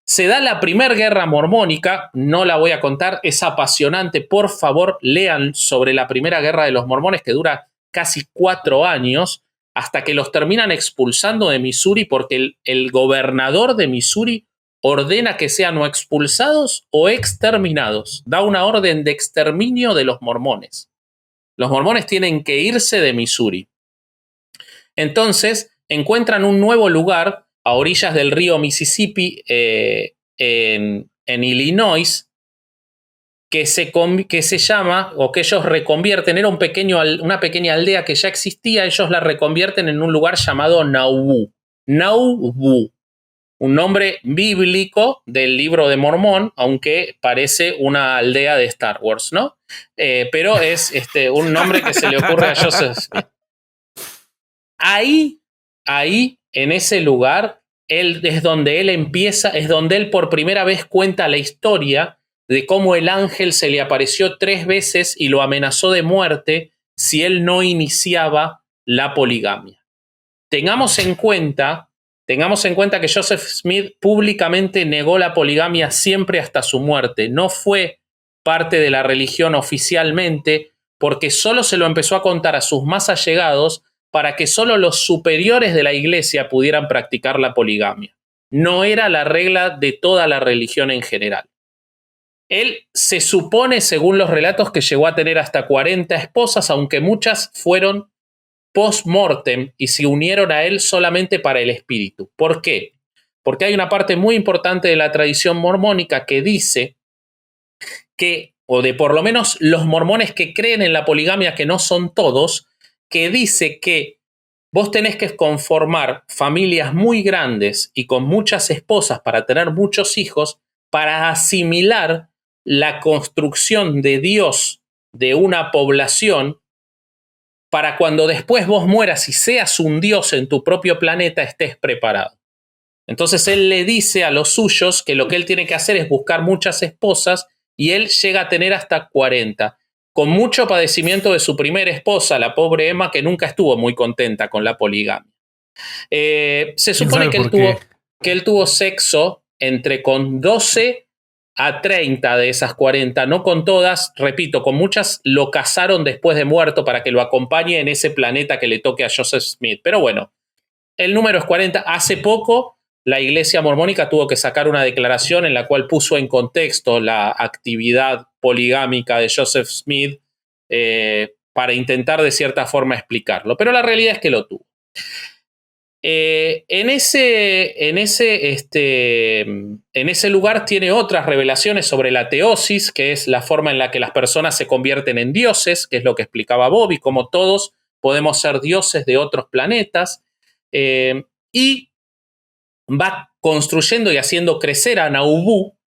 Se da la primera guerra mormónica, no la voy a contar, es apasionante, por favor lean sobre la primera guerra de los mormones que dura casi 4 años, hasta que los terminan expulsando de Missouri porque el gobernador de Missouri ordena que sean o expulsados o exterminados. Da una orden de exterminio de los mormones. Los mormones tienen que irse de Missouri. Entonces encuentran un nuevo lugar a orillas del río Mississippi en Illinois que se llama, o que ellos reconvierten, era una pequeña aldea que ya existía, ellos la reconvierten en un lugar llamado Nauvoo. Nauvoo, un nombre bíblico del Libro de Mormón, aunque parece una aldea de Star Wars, ¿no? Pero es un nombre que se le ocurre a Joseph Smith. Ahí, en ese lugar, es donde él por primera vez cuenta la historia de cómo el ángel se le apareció 3 veces y lo amenazó de muerte si él no iniciaba la poligamia. Tengamos en cuenta que Joseph Smith públicamente negó la poligamia siempre hasta su muerte. No fue parte de la religión oficialmente, porque solo se lo empezó a contar a sus más allegados para que solo los superiores de la iglesia pudieran practicar la poligamia. No era la regla de toda la religión en general. Él se supone, según los relatos, que llegó a tener hasta 40 esposas, aunque muchas fueron post-mortem y se unieron a él solamente para el espíritu. ¿Por qué? Porque hay una parte muy importante de la tradición mormónica que dice que, o de por lo menos los mormones que creen en la poligamia, que no son todos, que dice que vos tenés que conformar familias muy grandes y con muchas esposas para tener muchos hijos, para asimilar la construcción de Dios de una población, para cuando después vos mueras y seas un dios en tu propio planeta, estés preparado. Entonces él le dice a los suyos que lo que él tiene que hacer es buscar muchas esposas, y él llega a tener hasta 40, con mucho padecimiento de su primera esposa, la pobre Emma, que nunca estuvo muy contenta con la poligamia. Se supone que él tuvo sexo con 12 a 30 de esas 40, no con todas, repito, con muchas lo casaron después de muerto para que lo acompañe en ese planeta que le toque a Joseph Smith. Pero bueno, el número es 40. Hace poco la Iglesia Mormónica tuvo que sacar una declaración en la cual puso en contexto la actividad poligámica de Joseph Smith para intentar de cierta forma explicarlo. Pero la realidad es que lo tuvo. En ese lugar tiene otras revelaciones sobre la teosis, que es la forma en la que las personas se convierten en dioses, que es lo que explicaba Bobby, como todos podemos ser dioses de otros planetas, y va construyendo y haciendo crecer a Nauvoo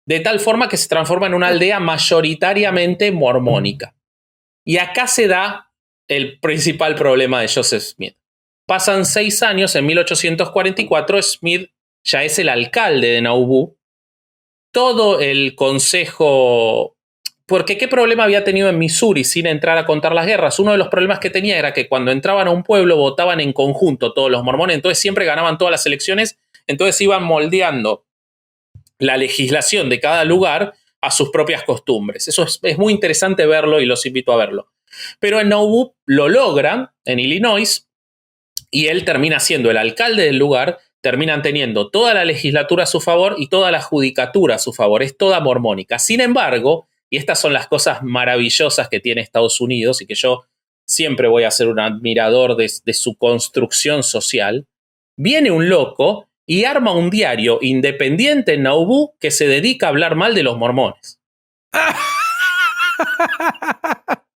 de tal forma que se transforma en una aldea mayoritariamente mormónica. Y acá se da el principal problema de Joseph Smith. Pasan 6 años, en 1844 Smith ya es el alcalde de Nauvoo. Todo el consejo... Porque ¿qué problema había tenido en Missouri sin entrar a contar las guerras? Uno de los problemas que tenía era que cuando entraban a un pueblo votaban en conjunto todos los mormones, entonces siempre ganaban todas las elecciones, entonces iban moldeando la legislación de cada lugar a sus propias costumbres. Eso es muy interesante verlo y los invito a verlo. Pero en Nauvoo lo logran, en Illinois, y él termina siendo el alcalde del lugar, terminan teniendo toda la legislatura a su favor y toda la judicatura a su favor, es toda mormónica. Sin embargo, y estas son las cosas maravillosas que tiene Estados Unidos y que yo siempre voy a ser un admirador de su construcción social, viene un loco y arma un diario independiente en Nauvoo que se dedica a hablar mal de los mormones.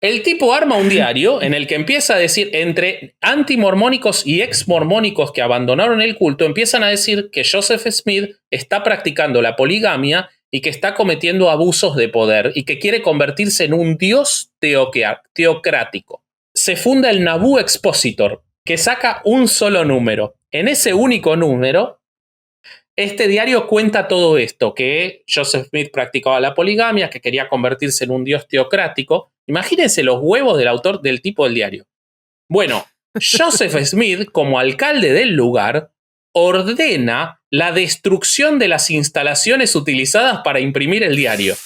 El tipo arma un diario en el que empieza a decir, entre antimormónicos y exmormónicos que abandonaron el culto, empiezan a decir que Joseph Smith está practicando la poligamia y que está cometiendo abusos de poder y que quiere convertirse en un dios teocrático. Se funda el Nauvoo Expositor, que saca un solo número. En ese único número, este diario cuenta todo esto, que Joseph Smith practicaba la poligamia, que quería convertirse en un dios teocrático. Imagínense los huevos del autor, del tipo del diario. Bueno, Joseph Smith, como alcalde del lugar, ordena la destrucción de las instalaciones utilizadas para imprimir el diario.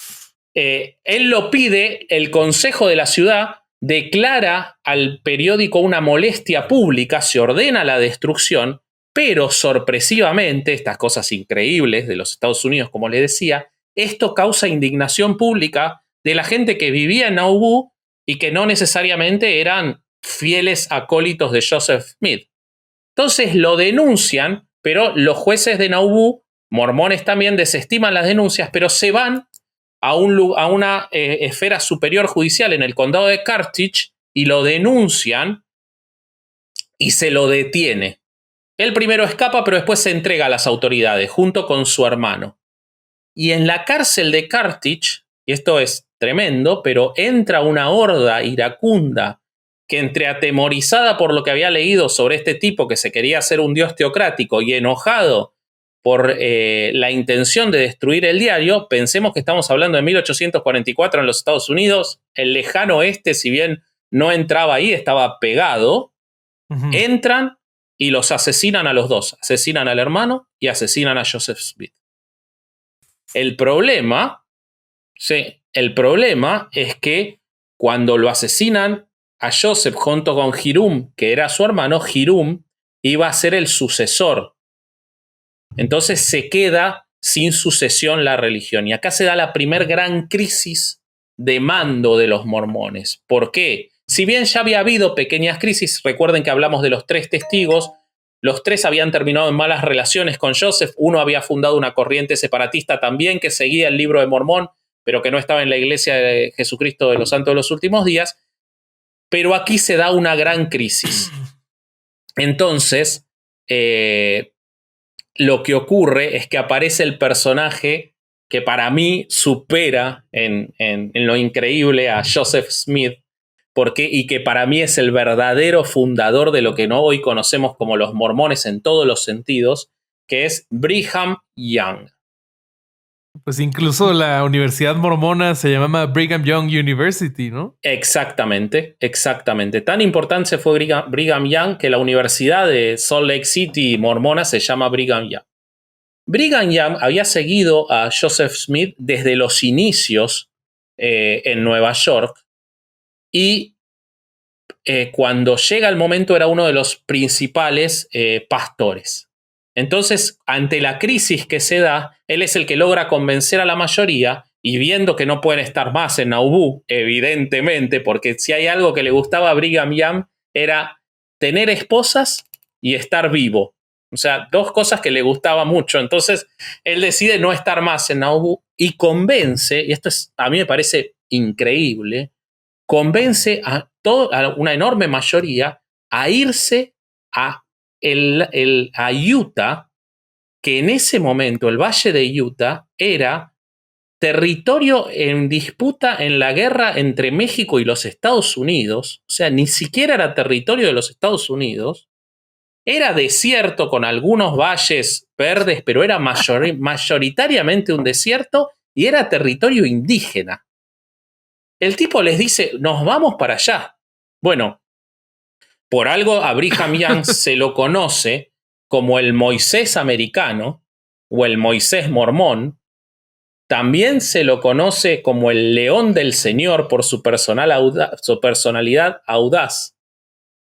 Él lo pide, el consejo de la ciudad declara al periódico una molestia pública, se ordena la destrucción, pero sorpresivamente, estas cosas increíbles de los Estados Unidos, como les decía, esto causa indignación pública de la gente que vivía en Nauvoo y que no necesariamente eran fieles acólitos de Joseph Smith. Entonces lo denuncian, pero los jueces de Nauvoo, mormones también, desestiman las denuncias, pero se van a una esfera superior judicial en el condado de Carthage y lo denuncian y se lo detiene. Él primero escapa, pero después se entrega a las autoridades junto con su hermano. Y en la cárcel de Carthage, y esto es tremendo, pero entra una horda iracunda que, entre atemorizada por lo que había leído sobre este tipo que se quería hacer un dios teocrático y enojado por la intención de destruir el diario, pensemos que estamos hablando de 1844 en los Estados Unidos, el lejano oeste, si bien no entraba ahí, estaba pegado, entran y los asesinan a los dos, asesinan al hermano y asesinan a Joseph Smith. El problema es que cuando lo asesinan a Joseph junto con Hiram, que era su hermano, Hiram iba a ser el sucesor. Entonces se queda sin sucesión la religión. Y acá se da la primer gran crisis de mando de los mormones. ¿Por qué? Si bien ya había habido pequeñas crisis, recuerden que hablamos de los 3 testigos, los 3 habían terminado en malas relaciones con Joseph, uno había fundado una corriente separatista también que seguía el libro de Mormón, pero que no estaba en la iglesia de Jesucristo de los Santos de los Últimos Días, pero aquí se da una gran crisis. Entonces, lo que ocurre es que aparece el personaje que para mí supera en lo increíble a Joseph Smith, y que para mí es el verdadero fundador de lo que hoy conocemos como los mormones en todos los sentidos, que es Brigham Young. Pues incluso la universidad mormona se llamaba Brigham Young University, ¿no? Exactamente, exactamente. Tan importante fue Brigham Young que la Universidad de Salt Lake City mormona se llama Brigham Young. Brigham Young había seguido a Joseph Smith desde los inicios en Nueva York y cuando llega el momento era uno de los principales pastores. Entonces, ante la crisis que se da, él es el que logra convencer a la mayoría y viendo que no pueden estar más en Nauvoo, evidentemente, porque si hay algo que le gustaba a Brigham Young era tener esposas y estar vivo. O sea, 2 cosas que le gustaba mucho. Entonces, él decide no estar más en Nauvoo y convence, y esto a mí me parece increíble, convence a una enorme mayoría a irse a Utah, que en ese momento el Valle de Utah era territorio en disputa en la guerra entre México y los Estados Unidos. O sea, ni siquiera era territorio de los Estados Unidos. Era desierto con algunos valles verdes, pero era mayoritariamente un desierto y era territorio indígena. El tipo les dice, nos vamos para allá. Bueno, por algo a Brigham Young se lo conoce como el Moisés americano o el Moisés mormón. También se lo conoce como el León del Señor por su personalidad audaz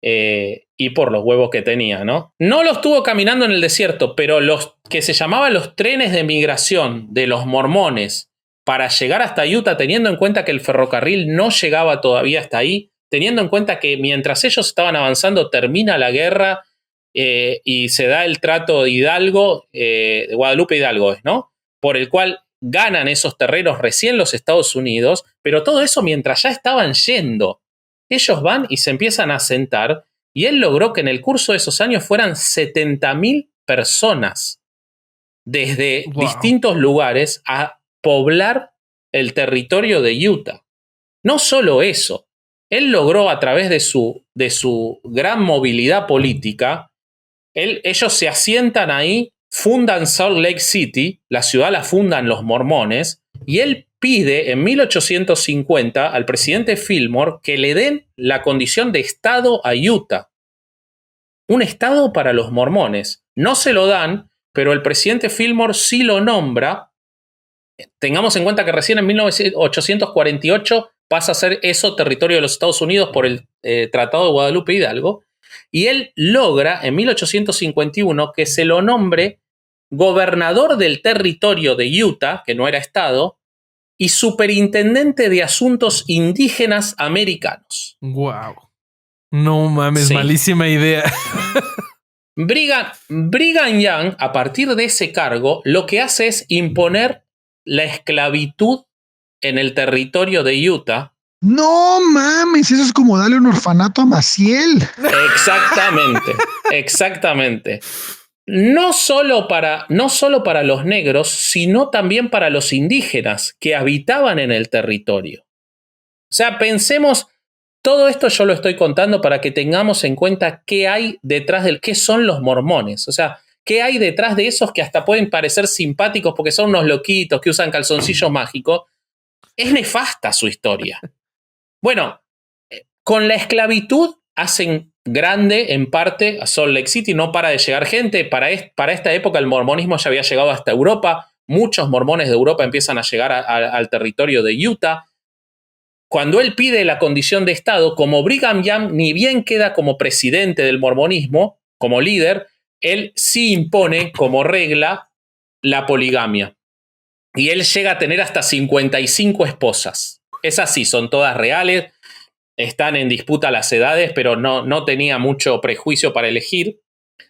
y por los huevos que tenía, ¿no? No lo estuvo caminando en el desierto, pero los que se llamaban los trenes de migración de los mormones para llegar hasta Utah, teniendo en cuenta que el ferrocarril no llegaba todavía hasta ahí, teniendo en cuenta que mientras ellos estaban avanzando termina la guerra y se da el trato de Hidalgo, de Guadalupe Hidalgo, ¿no? Por el cual ganan esos terrenos recién los Estados Unidos, pero todo eso mientras ya estaban yendo. Ellos van y se empiezan a asentar y él logró que en el curso de esos años fueran 70.000 personas desde distintos lugares a poblar el territorio de Utah. No solo eso, él logró a través de su gran movilidad política, ellos se asientan ahí, fundan Salt Lake City, la ciudad la fundan los mormones, y él pide en 1850 al presidente Fillmore que le den la condición de estado a Utah. Un estado para los mormones. No se lo dan, pero el presidente Fillmore sí lo nombra. Tengamos en cuenta que recién en 1848 pasa a ser eso territorio de los Estados Unidos por el Tratado de Guadalupe Hidalgo, y él logra en 1851 que se lo nombre gobernador del territorio de Utah, que no era estado, y superintendente de asuntos indígenas americanos. Wow. No mames, sí. Malísima idea. Brigham Young, a partir de ese cargo, lo que hace es imponer la esclavitud en el territorio de Utah. No mames, eso es como darle un orfanato a Maciel. Exactamente. No solo para los negros, sino también para los indígenas que habitaban en el territorio. O sea, pensemos, todo esto yo lo estoy contando para que tengamos en cuenta qué hay detrás qué son los mormones. O sea, qué hay detrás de esos que hasta pueden parecer simpáticos porque son unos loquitos que usan calzoncillos mágicos. Es nefasta su historia. Bueno, con la esclavitud hacen grande en parte a Salt Lake City, no para de llegar gente. Para esta época el mormonismo ya había llegado hasta Europa. Muchos mormones de Europa empiezan a llegar al territorio de Utah. cuando él pide la condición de Estado, como Brigham Young ni bien queda como presidente del mormonismo, como líder, él sí impone como regla la poligamia. Y él llega a tener hasta 55 esposas. Esas sí, son todas reales, están en disputa las edades, pero no tenía mucho prejuicio para elegir.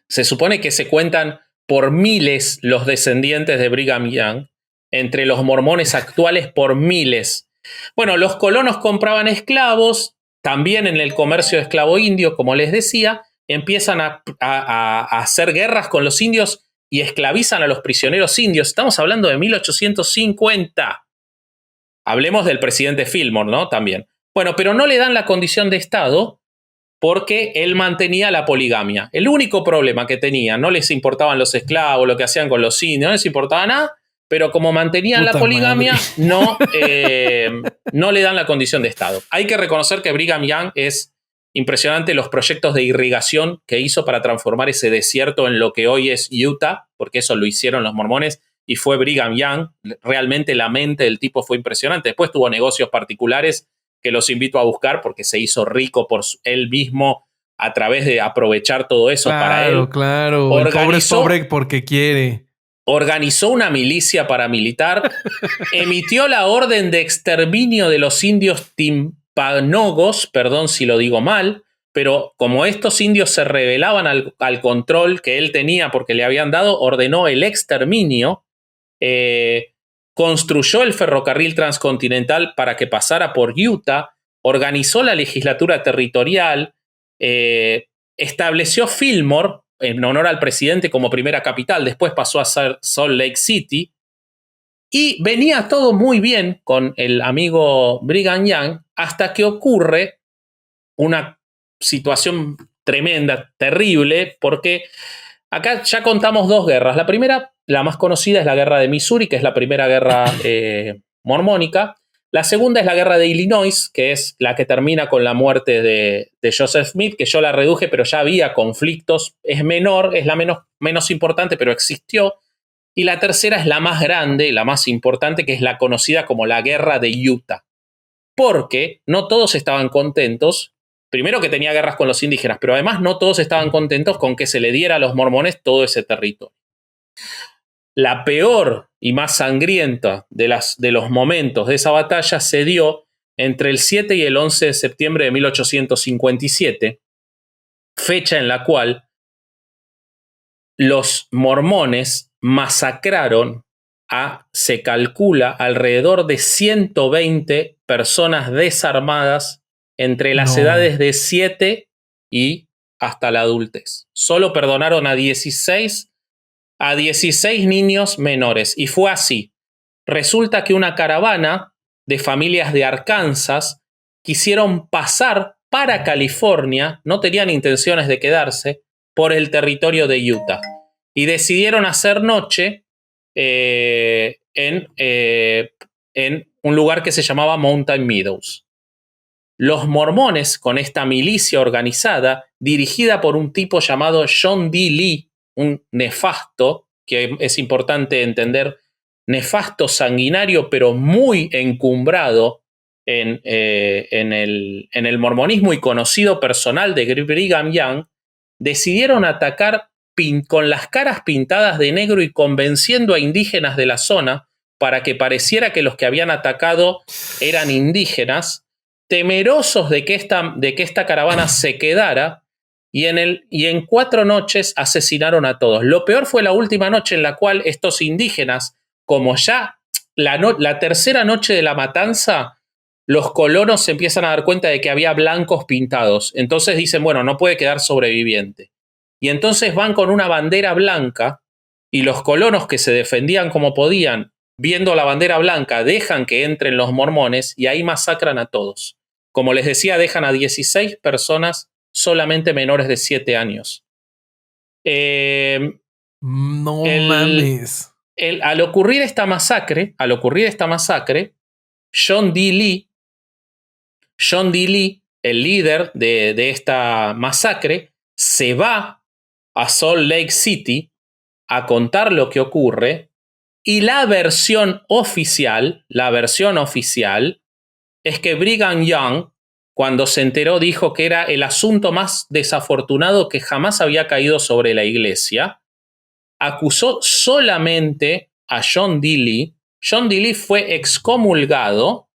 Se supone que se cuentan por miles los descendientes de Brigham Young, entre los mormones actuales por miles. Bueno, los colonos compraban esclavos, también en el comercio de esclavo indio, como les decía, empiezan a hacer guerras con los indios y esclavizan a los prisioneros indios. Estamos hablando de 1850. Hablemos del presidente Fillmore, ¿no? También. Bueno, pero no le dan la condición de Estado porque él mantenía la poligamia. El único problema que tenía, no les importaban los esclavos, lo que hacían con los indios, no les importaba nada, pero como mantenían la poligamia, no le dan la condición de Estado. Hay que reconocer que Brigham Young es impresionante los proyectos de irrigación que hizo para transformar ese desierto en lo que hoy es Utah, porque eso lo hicieron los mormones, y fue Brigham Young. Realmente la mente del tipo fue impresionante. Después tuvo negocios particulares que los invito a buscar porque se hizo rico por él mismo a través de aprovechar todo eso para él. Claro, el pobre es pobre porque quiere. Organizó una milicia paramilitar, emitió la orden de exterminio de los indios timpanogos, perdón si lo digo mal, pero como estos indios se rebelaban al control que él tenía porque le habían dado, ordenó el exterminio. Construyó el ferrocarril transcontinental para que pasara por Utah, organizó la legislatura territorial, estableció Fillmore en honor al presidente como primera capital, después pasó a ser Salt Lake City, y venía todo muy bien con el amigo Brigham Young hasta que ocurre una situación tremenda, terrible, porque acá ya contamos dos guerras. La primera, la más conocida, es la guerra de Missouri, que es la primera guerra mormónica. La segunda es la guerra de Illinois, que es la que termina con la muerte de Joseph Smith, que yo la reduje, pero ya había conflictos. Es menor, es la menos importante, pero existió. Y la tercera es la más grande, la más importante, que es la conocida como la guerra de Utah. Porque no todos estaban contentos. Primero que tenía guerras con los indígenas, pero además no todos estaban contentos con que se le diera a los mormones todo ese territorio. La peor y más sangrienta de los momentos de esa batalla se dio entre el 7 y el 11 de septiembre de 1857, fecha en la cual los mormones masacraron se calcula, alrededor de 120 personas desarmadas entre las edades de 7 y hasta la adultez. Solo perdonaron a 16 niños menores. Y fue así. Resulta que una caravana de familias de Arkansas quisieron pasar para California, no tenían intenciones de quedarse, por el territorio de Utah. Y decidieron hacer noche en un lugar que se llamaba Mountain Meadows. Los mormones, con esta milicia organizada, dirigida por un tipo llamado John D. Lee, un nefasto, que es importante entender, nefasto, sanguinario, pero muy encumbrado en el mormonismo y conocido personal de Brigham Young, decidieron atacar con las caras pintadas de negro y convenciendo a indígenas de la zona para que pareciera que los que habían atacado eran indígenas, temerosos de que esta caravana se quedara, y en 4 noches asesinaron a todos. Lo peor fue la última noche, en la cual estos indígenas, como ya la tercera noche de la matanza, los colonos se empiezan a dar cuenta de que había blancos pintados. Entonces dicen, bueno, no puede quedar sobreviviente. Y entonces van con una bandera blanca, y los colonos, que se defendían como podían, viendo la bandera blanca, dejan que entren los mormones y ahí masacran a todos. Como les decía, dejan a 16 personas solamente menores de 7 años. Mames. Al ocurrir esta masacre, John D. Lee, el líder de esta masacre, se va a Salt Lake City a contar lo que ocurre, y la versión oficial es que Brigham Young, cuando se enteró, dijo que era el asunto más desafortunado que jamás había caído sobre la iglesia. Acusó solamente a John Dealey. John Dealey fue excomulgado,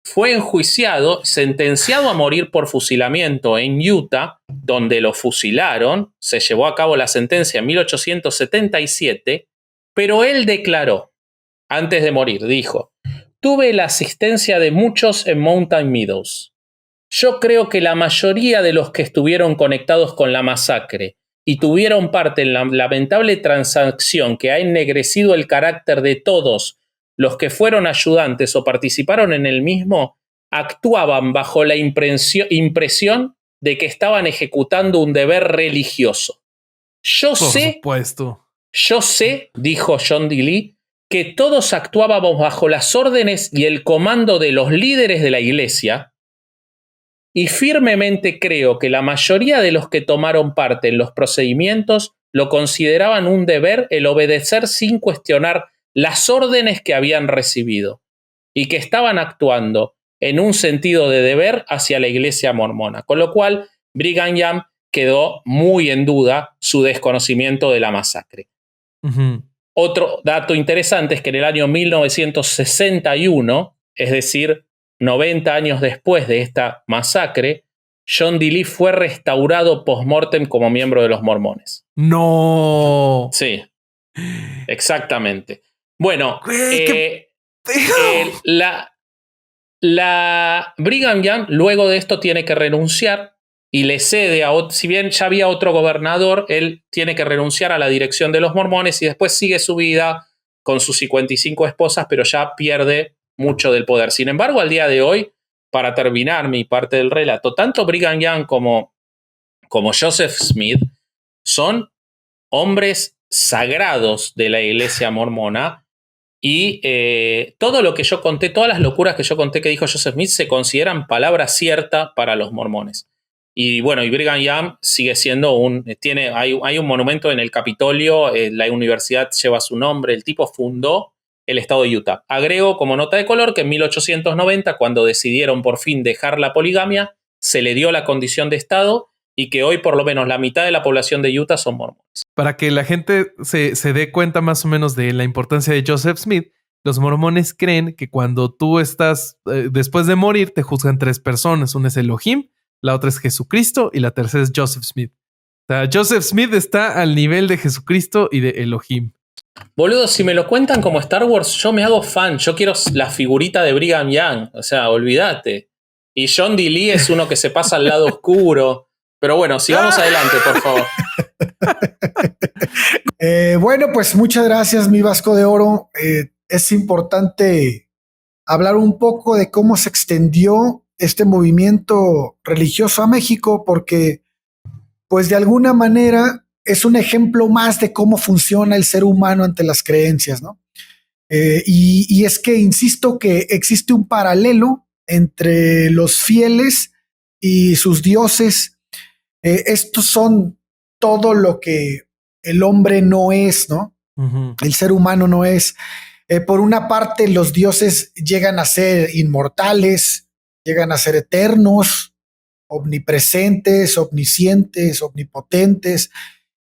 fue enjuiciado, sentenciado a morir por fusilamiento en Utah, donde lo fusilaron. Se llevó a cabo la sentencia en 1877, pero él declaró, antes de morir, dijo: tuve la asistencia de muchos en Mountain Meadows. Yo creo que la mayoría de los que estuvieron conectados con la masacre y tuvieron parte en la lamentable transacción que ha ennegrecido el carácter de todos los que fueron ayudantes o participaron en el mismo, actuaban bajo la impresión de que estaban ejecutando un deber religioso. Yo sé, dijo John Dealey, que todos actuábamos bajo las órdenes y el comando de los líderes de la iglesia, y firmemente creo que la mayoría de los que tomaron parte en los procedimientos lo consideraban un deber el obedecer sin cuestionar las órdenes que habían recibido, y que estaban actuando en un sentido de deber hacia la iglesia mormona, con lo cual Brigham Young quedó muy en duda su desconocimiento de la masacre. Uh-huh. Otro dato interesante es que en el año 1961, es decir, 90 años después de esta masacre, John Dealey fue restaurado post-mortem como miembro de los mormones. ¡No! Sí, exactamente. Bueno, la Brigham Young luego de esto tiene que renunciar y le cede a, si bien ya había otro gobernador, él tiene que renunciar a la dirección de los mormones y después sigue su vida con sus 55 esposas, pero ya pierde mucho del poder. Sin embargo, al día de hoy, para terminar mi parte del relato, tanto Brigham Young como Joseph Smith son hombres sagrados de la iglesia mormona y todo lo que yo conté, todas las locuras que yo conté que dijo Joseph Smith se consideran palabra cierta para los mormones. Y bueno, y Brigham Young sigue siendo hay un monumento en el Capitolio, la universidad lleva su nombre, el tipo fundó el estado de Utah. Agrego como nota de color que en 1890, cuando decidieron por fin dejar la poligamia, se le dio la condición de estado y que hoy por lo menos la mitad de la población de Utah son mormones. Para que la gente se dé cuenta más o menos de la importancia de Joseph Smith, los mormones creen que cuando tú estás, después de morir, te juzgan 3 personas. Una es Elohim, la otra es Jesucristo y la tercera es Joseph Smith. O sea, Joseph Smith está al nivel de Jesucristo y de Elohim. Boludo, si me lo cuentan como Star Wars, yo me hago fan. Yo quiero la figurita de Brigham Young. O sea, olvídate. Y John Dealey es uno que se pasa al lado oscuro. Pero bueno, sigamos adelante, por favor. Bueno, pues muchas gracias, mi Vasco de Oro. Es importante hablar un poco de cómo se extendió este movimiento religioso a México, porque pues de alguna manera es un ejemplo más de cómo funciona el ser humano ante las creencias, ¿no? Y es que insisto que existe un paralelo entre los fieles y sus dioses. Estos son todo lo que el hombre no es, ¿no? Uh-huh. El ser humano no es. Por una parte, los dioses llegan a ser inmortales, llegan a ser eternos, omnipresentes, omniscientes, omnipotentes.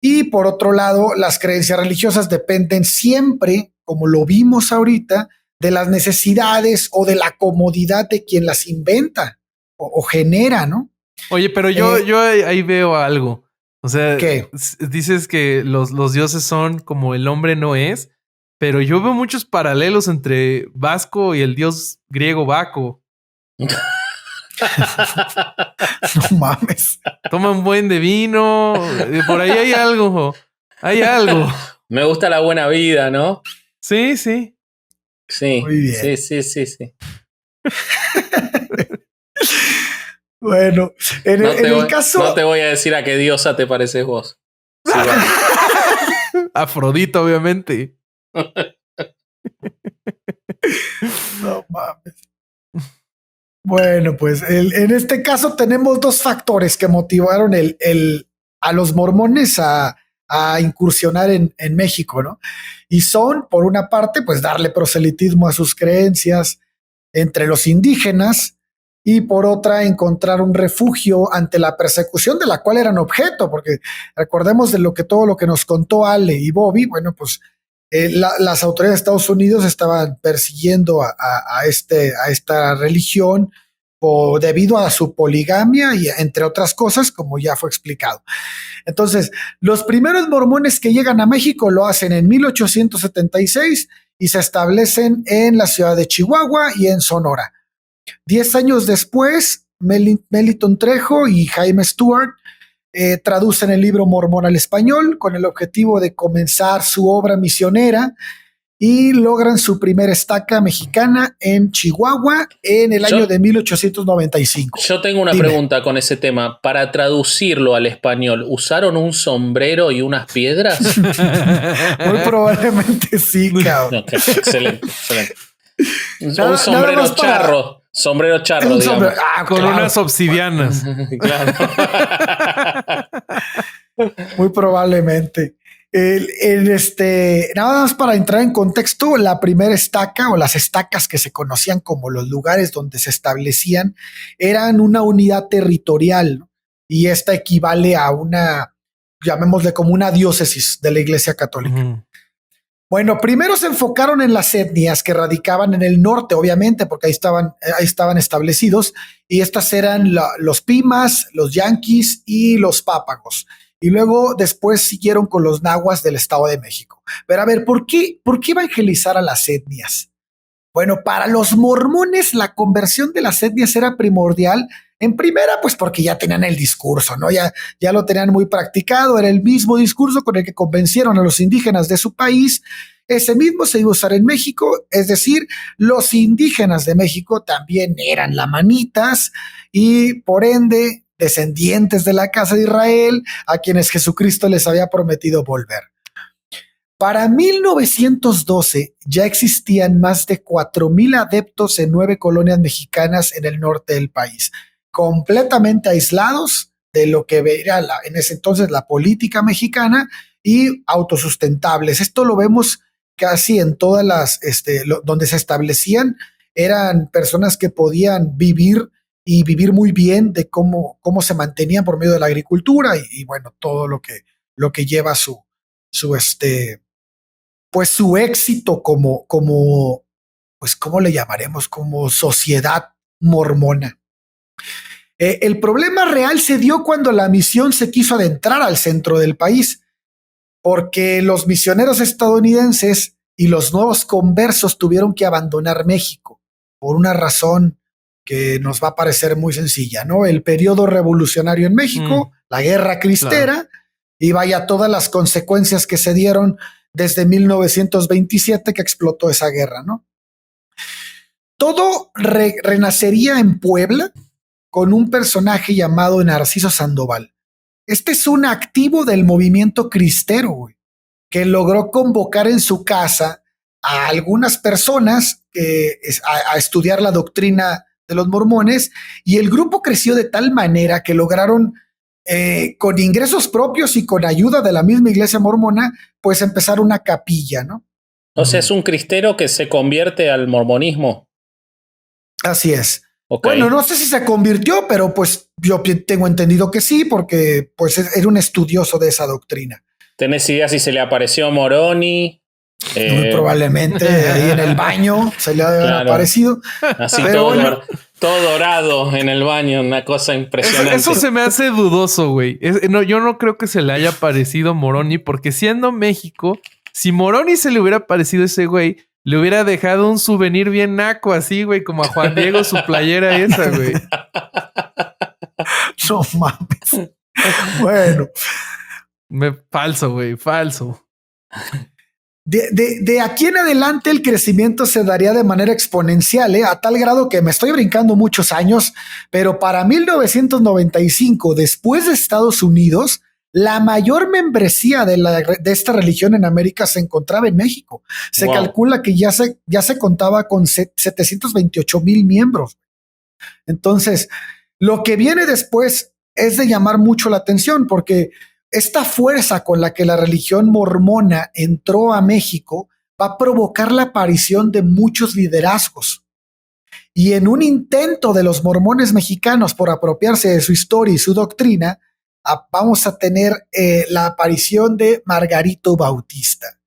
Y por otro lado, las creencias religiosas dependen siempre, como lo vimos ahorita, de las necesidades o de la comodidad de quien las inventa o genera, ¿no? Oye, pero yo ahí veo algo. O sea, ¿qué? Dices que los dioses son como el hombre no es, pero yo veo muchos paralelos entre Vasco y el dios griego Baco. No mames. Toman buen de vino. Por ahí hay algo. Hay algo. Me gusta la buena vida, ¿no? Sí, sí. Sí. Muy bien. Sí. Bueno, en el caso. No te voy a decir a qué diosa te pareces vos. Sí, Afrodita, obviamente. No mames. Bueno, pues en este caso tenemos 2 factores que motivaron a los mormones a incursionar en México, ¿no? Y son, por una parte, pues darle proselitismo a sus creencias, entre los indígenas y por otra encontrar un refugio ante la persecución de la cual eran objeto, porque recordemos de todo lo que nos contó Ale y Bobby, bueno, pues las autoridades de Estados Unidos estaban persiguiendo a esta religión debido a su poligamia y entre otras cosas, como ya fue explicado. Entonces, los primeros mormones que llegan a México lo hacen en 1876 y se establecen en la ciudad de Chihuahua y en Sonora. 10 años después, Meliton Trejo y Jaime Stewart traducen el libro Mormón al español con el objetivo de comenzar su obra misionera y logran su primera estaca mexicana en Chihuahua en el año de 1895. Yo tengo una pregunta con ese tema. Para traducirlo al español, ¿usaron un sombrero y unas piedras? Muy probablemente sí, cabrón. Okay, excelente. Un sombrero charro. Sombrero charro, digamos. Con claro, unas obsidianas. Claro. Muy probablemente. Nada más para entrar en contexto, la primera estaca o las estacas que se conocían como los lugares donde se establecían eran una unidad territorial, ¿no? Y esta equivale a una, llamémosle como una diócesis de la Iglesia Católica. Uh-huh. Bueno, primero se enfocaron en las etnias que radicaban en el norte, obviamente, porque ahí estaban establecidos, y estas eran los Pimas, los Yanquis y los Pápagos. Y luego después siguieron con los nahuas del Estado de México. Pero a ver, ¿por qué evangelizar a las etnias? Bueno, para los mormones la conversión de las etnias era primordial. En primera, pues porque ya tenían el discurso, ¿no? Ya lo tenían muy practicado, era el mismo discurso con el que convencieron a los indígenas de su país. Ese mismo se iba a usar en México, es decir, los indígenas de México también eran lamanitas y por ende descendientes de la casa de Israel, a quienes Jesucristo les había prometido volver. Para 1912 ya existían más de 4,000 adeptos en 9 colonias mexicanas en el norte del país, completamente aislados de lo que era en ese entonces la política mexicana y autosustentables. Esto lo vemos casi en todas las, donde se establecían, eran personas que podían vivir y vivir muy bien de cómo se mantenían por medio de la agricultura y bueno, todo lo que lleva su éxito como, pues, ¿cómo le llamaremos? Como sociedad mormona. El problema real se dio cuando la misión se quiso adentrar al centro del país, porque los misioneros estadounidenses y los nuevos conversos tuvieron que abandonar México por una razón que nos va a parecer muy sencilla, ¿no? El periodo revolucionario en México, la guerra cristera, claro. Y vaya todas las consecuencias que se dieron desde 1927 que explotó esa guerra, ¿no? Todo renacería en Puebla con un personaje llamado Narciso Sandoval. Este es un activo del movimiento cristero, güey, que logró convocar en su casa a algunas personas a estudiar la doctrina de los mormones, y el grupo creció de tal manera que lograron, con ingresos propios y con ayuda de la misma iglesia mormona, pues empezar una capilla, ¿no? O sea, es un cristero que se convierte al mormonismo. Así es. Okay. Bueno, no sé si se convirtió, pero pues yo tengo entendido que sí, porque pues era un estudioso de esa doctrina. ¿Tenés idea si se le apareció Moroni? Muy probablemente ahí en el baño se le ha aparecido. Así todo dorado en el baño, una cosa impresionante. Eso se me hace dudoso, güey. Yo no creo que se le haya parecido Moroni, porque siendo México, si Moroni se le hubiera parecido ese güey, le hubiera dejado un souvenir bien naco así, güey, como a Juan Diego su playera esa, güey. No mames. Bueno. Falso, güey, falso. De aquí en adelante el crecimiento se daría de manera exponencial, a tal grado que me estoy brincando muchos años, pero para 1995, después de Estados Unidos, la mayor membresía de esta religión en América se encontraba en México. Se calcula que ya se contaba con 728,000 miembros. Entonces, lo que viene después es de llamar mucho la atención, porque esta fuerza con la que la religión mormona entró a México va a provocar la aparición de muchos liderazgos. Y en un intento de los mormones mexicanos por apropiarse de su historia y su doctrina, vamos a tener la aparición de Margarito Bautista.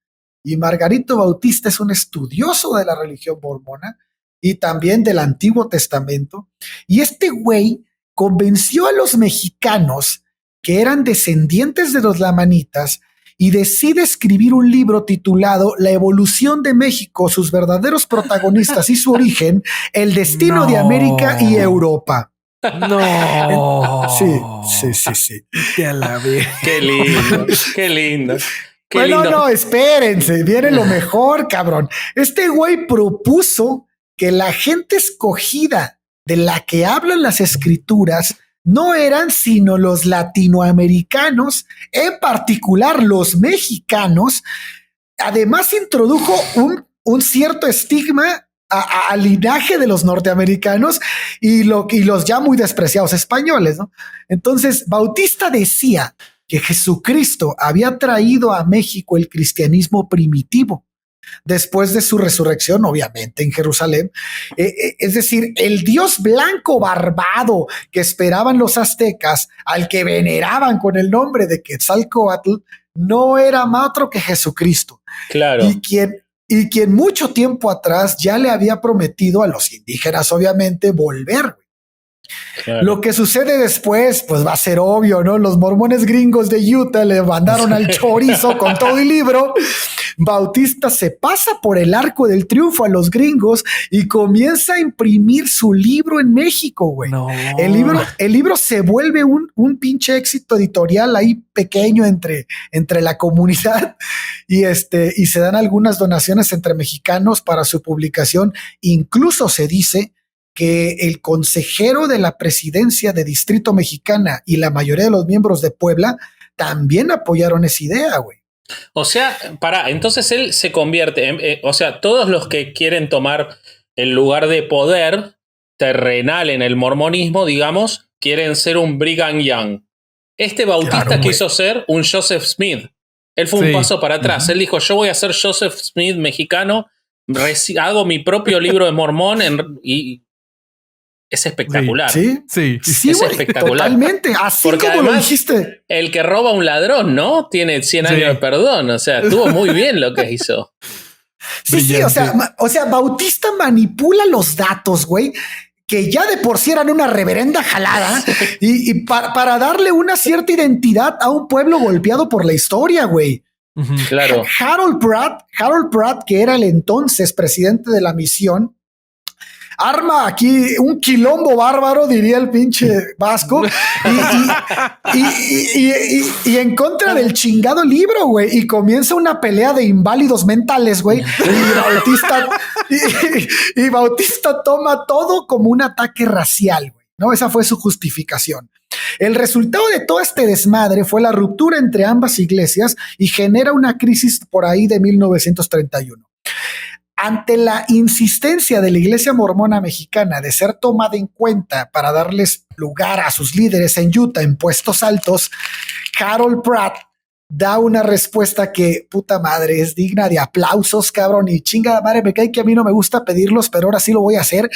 Y Margarito Bautista es un estudioso de la religión mormona y también del Antiguo Testamento. Y este güey convenció a los mexicanos que eran descendientes de los lamanitas y decide escribir un libro titulado La evolución de México, sus verdaderos protagonistas y su origen, el destino de América y Europa. No. Sí. Qué lindo, qué lindo. No, espérense, viene lo mejor, cabrón. Este güey propuso que la gente escogida de la que hablan las escrituras no eran sino los latinoamericanos, en particular los mexicanos. Además introdujo un cierto estigma al linaje de los norteamericanos y los ya muy despreciados españoles, ¿no? Entonces, Bautista decía que Jesucristo había traído a México el cristianismo primitivo después de su resurrección, obviamente, en Jerusalén. Es decir, el Dios blanco barbado que esperaban los aztecas, al que veneraban con el nombre de Quetzalcóatl, no era más otro que Jesucristo. Claro. Y quien mucho tiempo atrás ya le había prometido a los indígenas, obviamente, volver. Claro. Lo que sucede después, pues va a ser obvio, ¿no? Los mormones gringos de Utah le mandaron al chorizo con todo el libro. Bautista se pasa por el arco del triunfo a los gringos y comienza a imprimir su libro en México, güey. No. El libro se vuelve un pinche éxito editorial ahí pequeño entre la comunidad y se dan algunas donaciones entre mexicanos para su publicación. Incluso se dice que el consejero de la presidencia de Distrito Mexicana y la mayoría de los miembros de Puebla también apoyaron esa idea, güey. O sea, entonces él se convierte, o sea, todos los que quieren tomar el lugar de poder terrenal en el mormonismo, digamos, quieren ser un Brigham Young. Este Bautista quiso ser un Joseph Smith. Él fue un paso para atrás. Él dijo, yo voy a ser Joseph Smith mexicano, hago mi propio libro de mormón y es espectacular. Sí, es espectacular. Totalmente, así porque como lo dijiste. El que roba a un ladrón, ¿no? Tiene 100 años de perdón. O sea, estuvo muy bien lo que hizo. Sí, o sea, Bautista manipula los datos, güey, que ya de por sí eran una reverenda jalada y para darle una cierta identidad a un pueblo golpeado por la historia, güey. Claro. Harold Pratt, que era el entonces presidente de la misión, arma aquí un quilombo bárbaro, diría el pinche Vasco, y en contra del chingado libro, güey, y comienza una pelea de inválidos mentales, güey, y Bautista toma todo como un ataque racial, güey, ¿no? Esa fue su justificación. El resultado de todo este desmadre fue la ruptura entre ambas iglesias y genera una crisis por ahí de 1931. Ante la insistencia de la Iglesia Mormona Mexicana de ser tomada en cuenta para darles lugar a sus líderes en Utah en puestos altos, Harold Pratt da una respuesta que, puta madre, es digna de aplausos, cabrón, y chingada madre, me cae que a mí no me gusta pedirlos, pero ahora sí lo voy a hacer.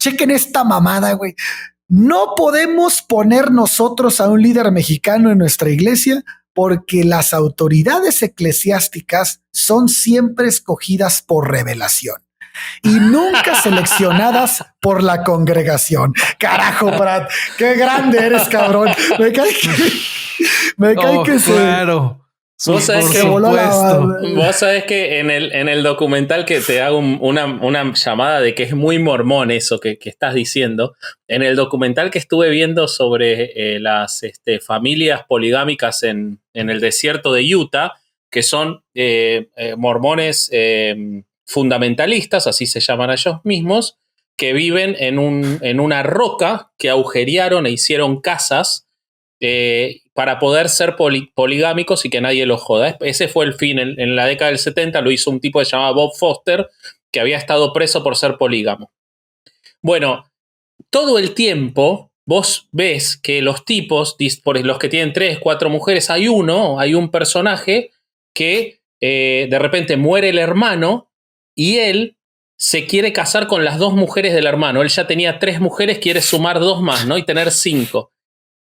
Chequen esta mamada, güey. No podemos poner nosotros a un líder mexicano en nuestra iglesia porque las autoridades eclesiásticas son siempre escogidas por revelación y nunca seleccionadas por la congregación. Carajo, Brad, qué grande eres, cabrón. Me cae que claro. Vos sabés que en el documental que te hago una llamada de que es muy mormón eso que estás diciendo, en el documental que estuve viendo sobre las familias poligámicas en el desierto de Utah, que son mormones fundamentalistas, así se llaman a ellos mismos, que viven en una roca que agujerearon e hicieron casas para poder ser poligámicos y que nadie los joda. Ese fue el fin. En la década del 70 lo hizo un tipo que se llamaba Bob Foster, que había estado preso por ser polígamo. Bueno, todo el tiempo vos ves que los tipos, por los que tienen 3, 4 mujeres, hay un personaje que de repente muere el hermano y él se quiere casar con las 2 mujeres del hermano. Él ya tenía 3 mujeres, quiere sumar 2 más, ¿no? Y tener 5.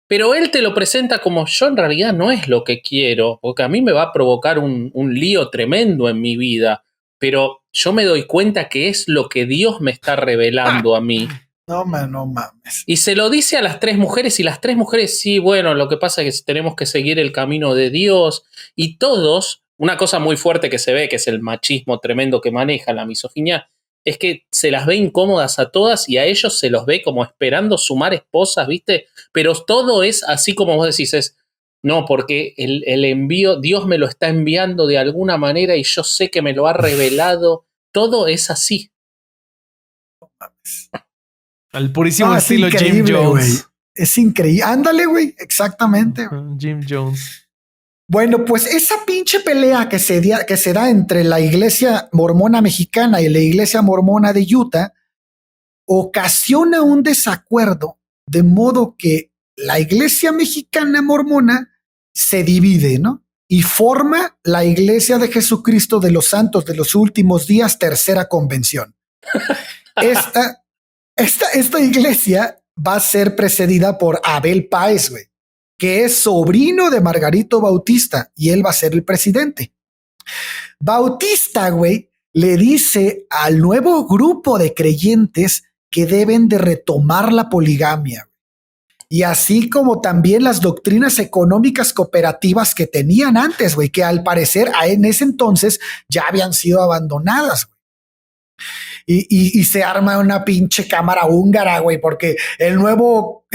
Pero él te lo presenta como yo en realidad no es lo que quiero, porque a mí me va a provocar un lío tremendo en mi vida, pero yo me doy cuenta que es lo que Dios me está revelando a mí. No mames. Y se lo dice a las 3 mujeres y las 3 mujeres, sí, bueno, lo que pasa es que tenemos que seguir el camino de Dios. Y todos, una cosa muy fuerte que se ve, que es el machismo tremendo que maneja, la misoginia, es que se las ve incómodas a todas y a ellos se los ve como esperando sumar esposas, ¿viste? Pero todo es así como vos decís, es, no, porque el envío, Dios me lo está enviando de alguna manera y yo sé que me lo ha revelado. Todo es así. Al purísimo estilo Jim Jones. Wey. Es increíble. Ándale, güey. Exactamente. Jim Jones. Bueno, pues esa pinche pelea que se da entre la iglesia mormona mexicana y la iglesia mormona de Utah ocasiona un desacuerdo, de modo que la iglesia mexicana mormona se divide, ¿no? Y forma la Iglesia de Jesucristo de los Santos de los Últimos Días, tercera convención. Esta iglesia va a ser precedida por Abel Páez, güey, que es sobrino de Margarito Bautista, y él va a ser el presidente. Bautista, güey, le dice al nuevo grupo de creyentes que deben de retomar la poligamia, y así como también las doctrinas económicas cooperativas que tenían antes, güey, que al parecer en ese entonces ya habían sido abandonadas, güey. Y se arma una pinche cámara húngara, güey, porque el nuevo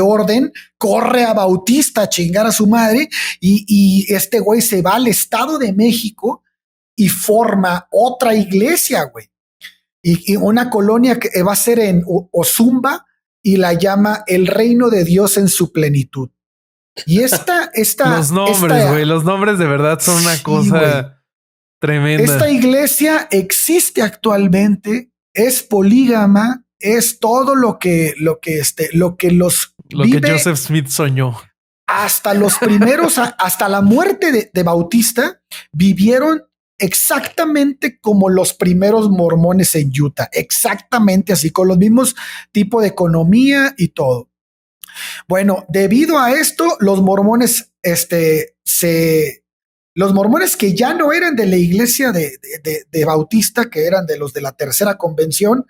orden corre a Bautista a chingar a su madre, y este güey se va al Estado de México y forma otra iglesia, güey. Y una colonia que va a ser en Ozumba, y la llama El Reino de Dios en su plenitud. Y los nombres, güey, los nombres de verdad son una cosa... Wey. Tremenda. Esta iglesia existe actualmente, es polígama, es todo lo que Joseph Smith soñó. Hasta los primeros, hasta la muerte de Bautista, vivieron exactamente como los primeros mormones en Utah, exactamente así, con los mismos tipos de economía y todo. Bueno, debido a esto, los mormones los mormones que ya no eran de la iglesia de Bautista, que eran de los de la tercera convención,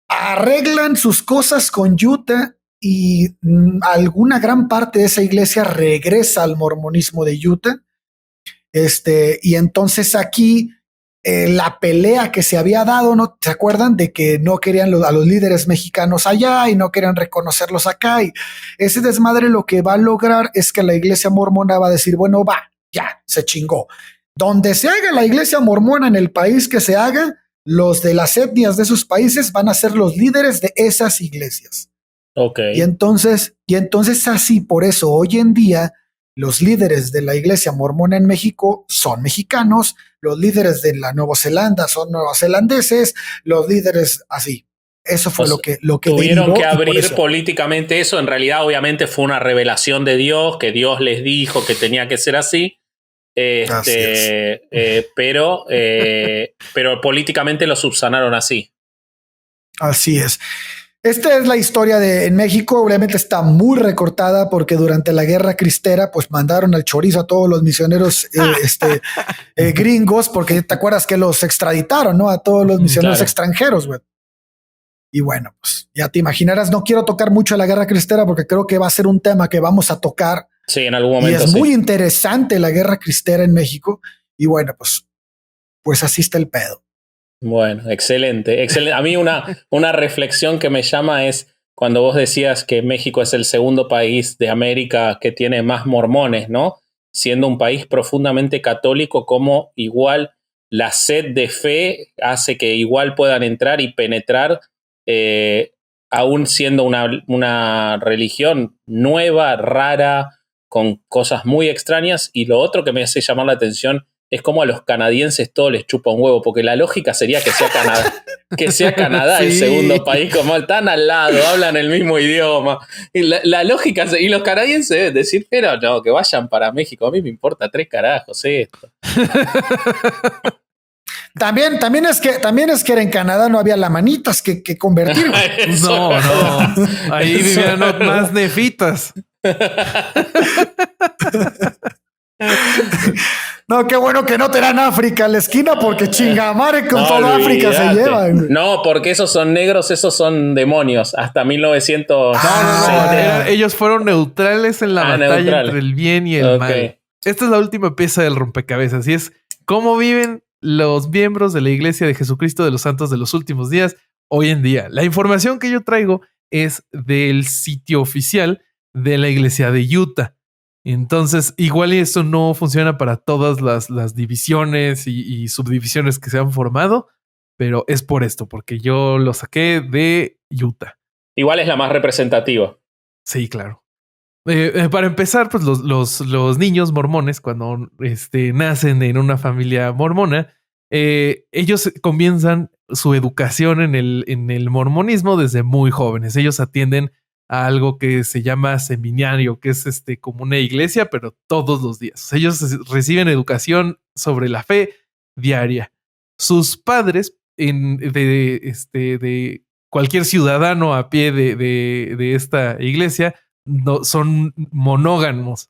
arreglan sus cosas con Utah, y alguna gran parte de esa iglesia regresa al mormonismo de Utah. Y entonces aquí la pelea que se había dado, ¿no? ¿Se acuerdan de que no querían a los líderes mexicanos allá y no querían reconocerlos acá? Y ese desmadre lo que va a lograr es que la iglesia mormona va a decir, bueno, ya, se chingó. Donde se haga la iglesia mormona, en el país que se haga, los de las etnias de esos países van a ser los líderes de esas iglesias. Okay. Y entonces así, por eso hoy en día los líderes de la iglesia mormona en México son mexicanos, los líderes de la Nueva Zelanda son neozelandeses, los líderes así. Eso fue lo que tuvieron que abrir políticamente eso. En realidad, obviamente, fue una revelación de Dios, que Dios les dijo que tenía que ser así. Pero políticamente lo subsanaron así. Así es. Esta es la historia en México. Obviamente está muy recortada porque durante la guerra cristera pues mandaron al chorizo a todos los misioneros gringos, porque te acuerdas que los extraditaron, ¿no? A todos los misioneros extranjeros, güey. Y bueno, pues ya te imaginarás, no quiero tocar mucho a la guerra cristera porque creo que va a ser un tema que vamos a tocar. Sí, en algún momento. Y es muy interesante la guerra cristera en México. Y bueno, pues así está el pedo. Bueno, excelente. A mí una reflexión que me llama es cuando vos decías que México es el segundo país de América que tiene más mormones, ¿no? Siendo un país profundamente católico, como igual la sed de fe hace que igual puedan entrar y penetrar, aún siendo una religión nueva, rara, con cosas muy extrañas. Y lo otro que me hace llamar la atención es como a los canadienses todo les chupa un huevo, porque la lógica sería que sea Canadá sí. El segundo país, como están al lado, hablan el mismo idioma. Y la lógica, y los canadienses deben decir, pero no, que vayan para México, a mí me importa 3 carajos esto. También es que era en Canadá, no había lamanitas que convertir. No. Ahí vivían más nefitas. No, qué bueno que no te dan África a la esquina, porque chingamare con No, toda África se olvídate. llevan. No, porque esos son negros, esos son demonios. Hasta 1900. No. Ellos fueron neutrales en la batalla neutrales. entre el bien y el mal. Esta es la última pieza del rompecabezas y es cómo viven los miembros de la Iglesia de Jesucristo de los Santos de los Últimos Días hoy en día. La información que yo traigo es del sitio oficial de la Iglesia de Utah. Entonces, igual esto no funciona para todas las divisiones y subdivisiones que se han formado, pero es por esto, porque yo lo saqué de Utah. Igual es la más representativa. Sí, claro. Para empezar, pues los niños mormones, cuando nacen en una familia mormona, ellos comienzan su educación en el mormonismo desde muy jóvenes. Ellos atienden a algo que se llama seminario, que es como una iglesia, pero todos los días. Ellos reciben educación sobre la fe diaria. Sus padres, de cualquier ciudadano a pie de esta iglesia, no, son monógamos.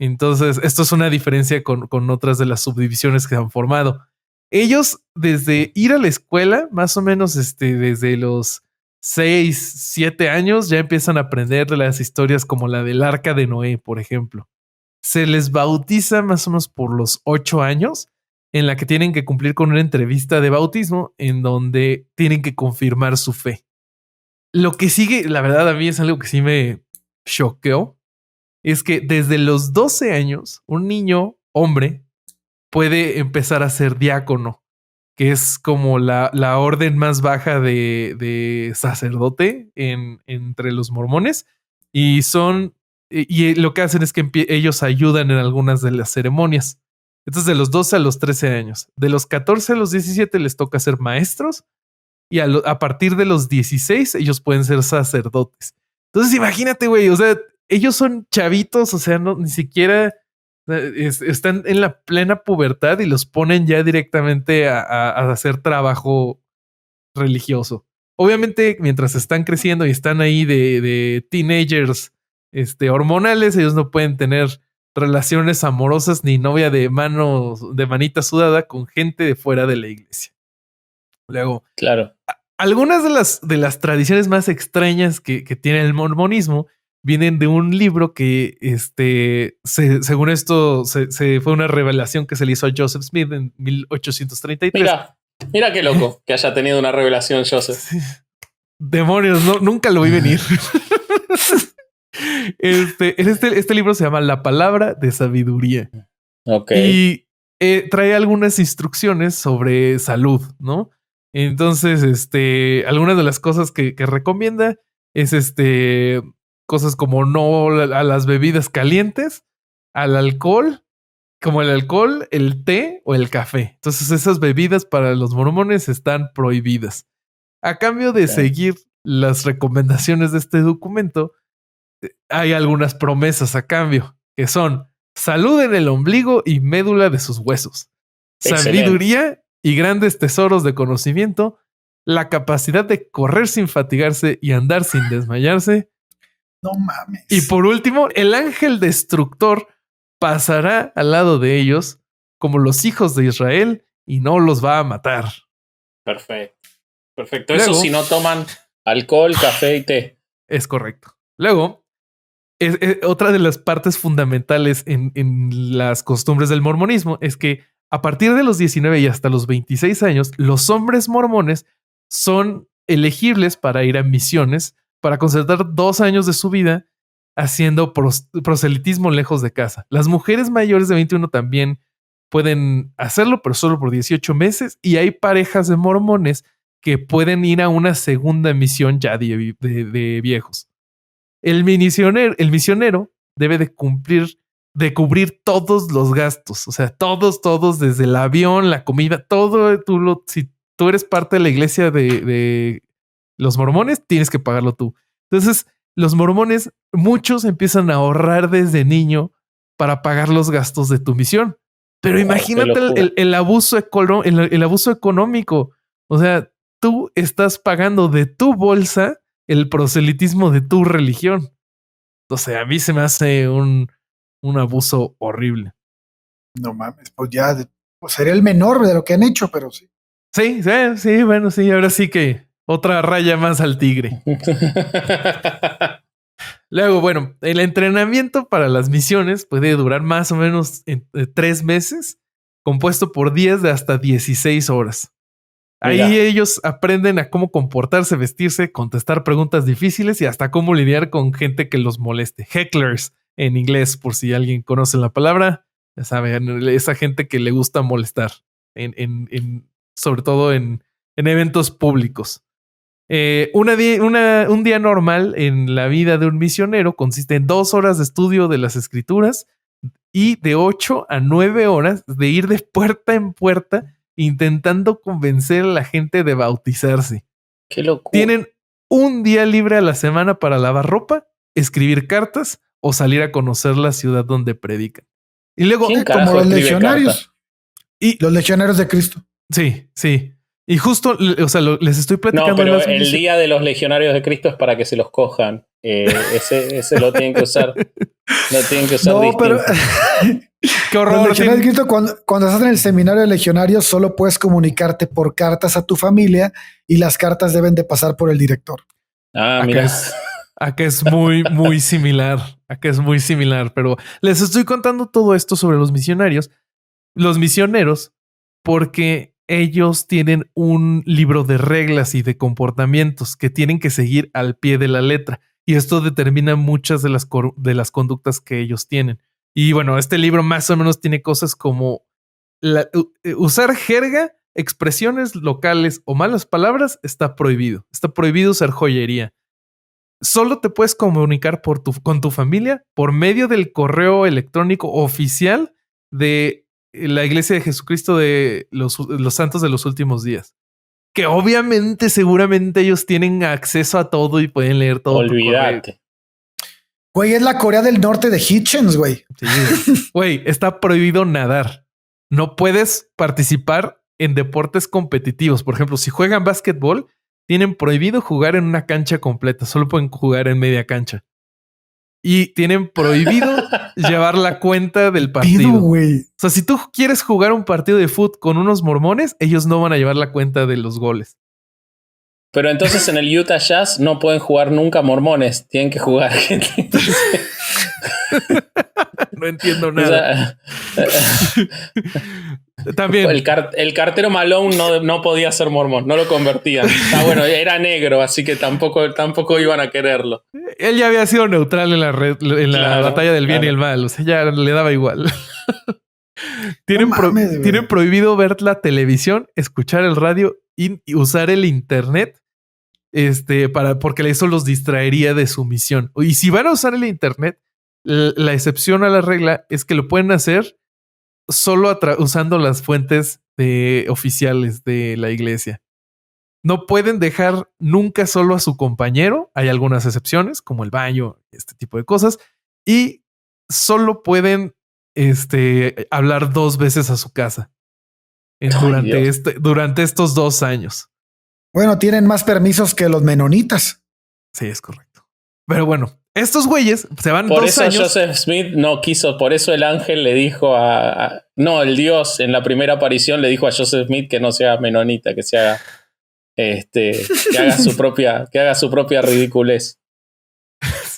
Entonces, esto es una diferencia con otras de las subdivisiones que han formado. Ellos, desde ir a la escuela, más o menos desde los 6, 7 años, ya empiezan a aprender las historias como la del Arca de Noé, por ejemplo. Se les bautiza más o menos por los 8 años, en la que tienen que cumplir con una entrevista de bautismo en donde tienen que confirmar su fe. Lo que sigue, la verdad, a mí es algo que sí me choqueó, es que desde los 12 años, un niño hombre puede empezar a ser diácono, que es como la orden más baja de sacerdote entre los mormones, y lo que hacen es que ellos ayudan en algunas de las ceremonias. Entonces, de los 12 a los 13 años, de los 14 a los 17 les toca ser maestros, y a partir de los 16 ellos pueden ser sacerdotes. Entonces imagínate, güey, o sea, ellos son chavitos, o sea, ni siquiera están en la plena pubertad y los ponen ya directamente a hacer trabajo religioso. Obviamente, mientras están creciendo y están ahí de teenagers hormonales, ellos no pueden tener relaciones amorosas ni novia de manita sudada con gente de fuera de la iglesia. Luego, claro, algunas de las tradiciones más extrañas que tiene el mormonismo vienen de un libro que, según esto, se fue una revelación que se le hizo a Joseph Smith en 1833. Mira qué loco que haya tenido una revelación Joseph. Sí. Demonios, nunca lo vi venir. Este libro se llama La Palabra de Sabiduría. Ok. Y trae algunas instrucciones sobre salud, ¿no? Entonces, algunas de las cosas que recomienda es cosas como no a las bebidas calientes, al alcohol, como el alcohol, el té o el café. Entonces, esas bebidas para los mormones están prohibidas. A cambio de seguir las recomendaciones de este documento, hay algunas promesas a cambio, que son salud en el ombligo y médula de sus huesos, sabiduría y grandes tesoros de conocimiento, la capacidad de correr sin fatigarse y andar sin desmayarse. No mames. Y por último, el ángel destructor pasará al lado de ellos como los hijos de Israel y no los va a matar. Perfecto. Luego, eso si no toman alcohol, café y té. Es correcto. Luego, otra de las partes fundamentales en las costumbres del mormonismo es que a partir de los 19 y hasta los 26 años, los hombres mormones son elegibles para ir a misiones, para concentrar 2 años de su vida haciendo proselitismo lejos de casa. Las mujeres mayores de 21 también pueden hacerlo, pero solo por 18 meses. Y hay parejas de mormones que pueden ir a una segunda misión ya de viejos. El misionero debe de cubrir todos los gastos, o sea, todos, desde el avión, la comida, todo. Si tú eres parte de la iglesia de los mormones, tienes que pagarlo tú. Entonces, los mormones, muchos empiezan a ahorrar desde niño para pagar los gastos de tu misión. Pero imagínate el abuso el abuso económico. O sea, tú estás pagando de tu bolsa el proselitismo de tu religión. O sea, a mí se me hace un abuso horrible. No mames, pues ya pues sería el menor de lo que han hecho, pero sí. Sí, bueno, sí, ahora sí que otra raya más al tigre. Luego, bueno, el entrenamiento para las misiones puede durar más o menos 3 meses, compuesto por días de hasta 16 horas. Ahí ellos aprenden a cómo comportarse, vestirse, contestar preguntas difíciles y hasta cómo lidiar con gente que los moleste. Hecklers en inglés, por si alguien conoce la palabra, ya saben, esa gente que le gusta molestar, sobre todo en eventos públicos. Un día normal en la vida de un misionero consiste en 2 horas de estudio de las escrituras y de 8 a 9 horas de ir de puerta en puerta intentando convencer a la gente de bautizarse. ¡Qué locura! Tienen un día libre a la semana para lavar ropa, escribir cartas o salir a conocer la ciudad donde predican. Y luego, como los legionarios. Y los legionarios de Cristo. Sí. Y justo, o sea, les estoy platicando. No, pero el día de los legionarios de Cristo es para que se los cojan. Ese lo tienen que usar. Lo tienen que usar distinto. Pero qué horror. Los legionarios de Cristo, cuando estás en el seminario de legionarios, solo puedes comunicarte por cartas a tu familia y las cartas deben de pasar por el director. Mira. Acá es muy, muy similar. Acá es muy similar, pero les estoy contando todo esto sobre los misioneros, porque ellos tienen un libro de reglas y de comportamientos que tienen que seguir al pie de la letra. Y esto determina muchas de las conductas que ellos tienen. Y bueno, este libro más o menos tiene cosas como usar jerga, expresiones locales o malas palabras está prohibido. Está prohibido usar joyería. Solo te puedes comunicar con tu familia por medio del correo electrónico oficial de la Iglesia de Jesucristo de los Santos de los Últimos Días. Que obviamente, seguramente ellos tienen acceso a todo y pueden leer todo. Olvídate. Güey, es la Corea del Norte de Hitchens, güey. Sí, güey, está prohibido nadar. No puedes participar en deportes competitivos. Por ejemplo, si juegan básquetbol, tienen prohibido jugar en una cancha completa. Solo pueden jugar en media cancha. Y tienen prohibido llevar la cuenta del partido. O sea, si tú quieres jugar un partido de fútbol con unos mormones, ellos no van a llevar la cuenta de los goles. Pero entonces en el Utah Jazz no pueden jugar nunca mormones. Tienen que jugar gente. No entiendo nada. O sea, también. El cartero Malone no podía ser mormón. No lo convertían. Bueno, era negro, así que tampoco iban a quererlo. Él ya había sido neutral en la batalla del bien y el mal. O sea, ya le daba igual. Tienen prohibido ver la televisión, escuchar el radio y usar el internet porque eso los distraería de su misión. Y si van a usar el internet, la excepción a la regla es que lo pueden hacer solo usando las fuentes oficiales de la iglesia. No pueden dejar nunca solo a su compañero. Hay algunas excepciones, como el baño, este tipo de cosas. Y solo pueden hablar 2 veces a su casa durante estos 2 años. Bueno, tienen más permisos que los menonitas. Sí, es correcto. Pero bueno, estos güeyes se van 2 años. Por eso Joseph Smith no quiso, por eso el ángel le dijo el Dios en la primera aparición le dijo a Joseph Smith que no sea menonita, que se haga que haga su propia ridiculez.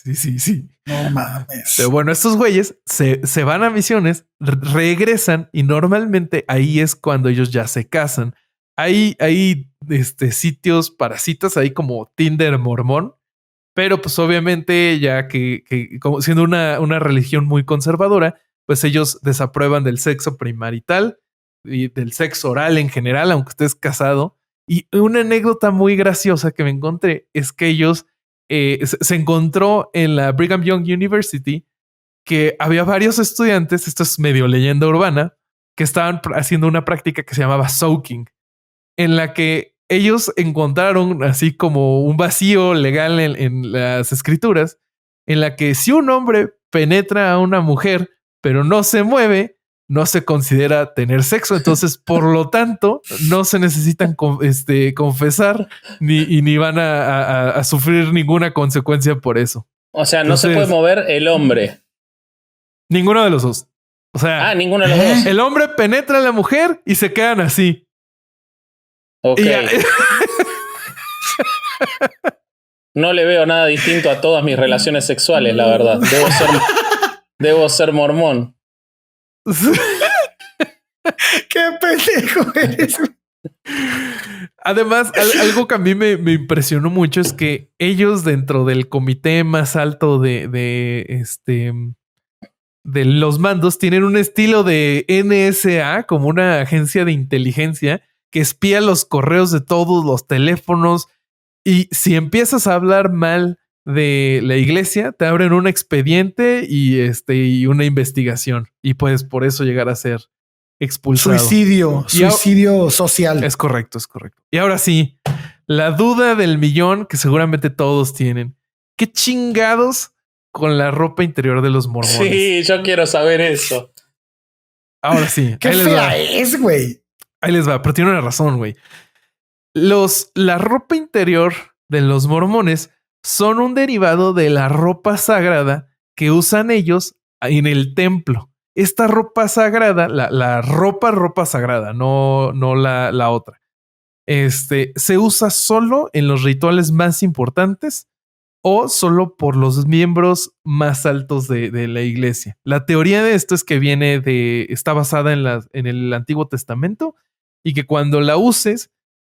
Sí. No mames. Pero bueno, estos güeyes se van a misiones, regresan y normalmente ahí es cuando ellos ya se casan. Hay sitios para citas ahí como Tinder mormón, pero pues obviamente ya que como siendo una religión muy conservadora, pues ellos desaprueban del sexo primarital y del sexo oral en general, aunque estés casado. Y una anécdota muy graciosa que me encontré es que ellos se encontró en la Brigham Young University que había varios estudiantes, esto es medio leyenda urbana, que estaban haciendo una práctica que se llamaba soaking, en la que ellos encontraron así como un vacío legal en las escrituras, en la que si un hombre penetra a una mujer pero no se mueve, no se considera tener sexo. Entonces, por lo tanto, no se necesitan confesar ni van a sufrir ninguna consecuencia por eso. O sea, no Entonces, se puede mover el hombre. Ninguno de los dos. O sea, ninguno de los dos. El hombre penetra a la mujer y se quedan así. Ok. No le veo nada distinto a todas mis relaciones sexuales, la verdad. Debo ser mormón. ¡Qué pendejo eres! Además, algo que a mí me impresionó mucho es que ellos, dentro del comité más alto de los mandos, tienen un estilo de NSA, como una agencia de inteligencia que espía los correos de todos los teléfonos. Y si empiezas a hablar mal de la iglesia, te abren un expediente y una investigación. Y puedes por eso llegar a ser expulsado. Suicidio social. Es correcto. Y ahora sí, la duda del millón que seguramente todos tienen. ¿Qué chingados con la ropa interior de los mormones? Sí, yo quiero saber eso. Ahora sí. Qué fea es, güey. Ahí les va, pero tiene una razón, güey. La ropa interior de los mormones son un derivado de la ropa sagrada que usan ellos en el templo. Esta ropa sagrada, la ropa sagrada, no la otra. Se usa solo en los rituales más importantes o solo por los miembros más altos de la iglesia. La teoría de esto es que está basada en el Antiguo Testamento y que cuando la uses,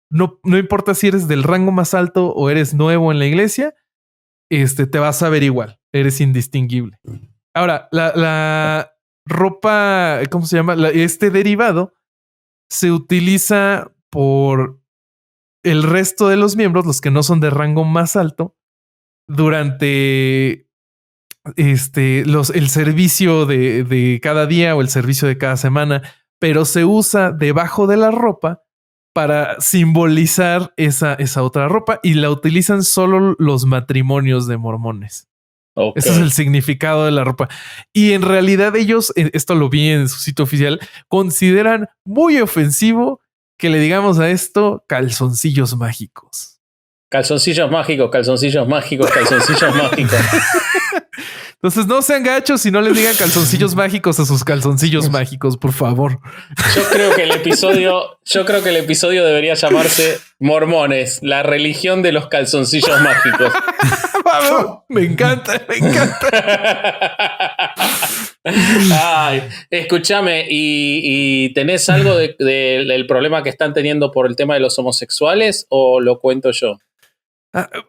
no importa si eres del rango más alto o eres nuevo en la iglesia, te vas a ver igual. Eres indistinguible. Ahora, la ropa, ¿cómo se llama? Este derivado se utiliza por el resto de los miembros, los que no son de rango más alto, durante el servicio de cada día o el servicio de cada semana, pero se usa debajo de la ropa para simbolizar esa otra ropa y la utilizan solo los matrimonios de mormones. Okay. Ese es el significado de la ropa. Y en realidad ellos, esto lo vi en su sitio oficial, consideran muy ofensivo que le digamos a esto calzoncillos mágicos. Calzoncillos mágicos, calzoncillos mágicos, calzoncillos mágicos. Entonces no sean gachos y no les digan calzoncillos mágicos a sus calzoncillos mágicos, por favor. Yo creo que el episodio debería llamarse Mormones, la religión de los calzoncillos mágicos. Vamos, me encanta. Ay, escúchame, ¿y tenés algo del problema que están teniendo por el tema de los homosexuales o lo cuento yo?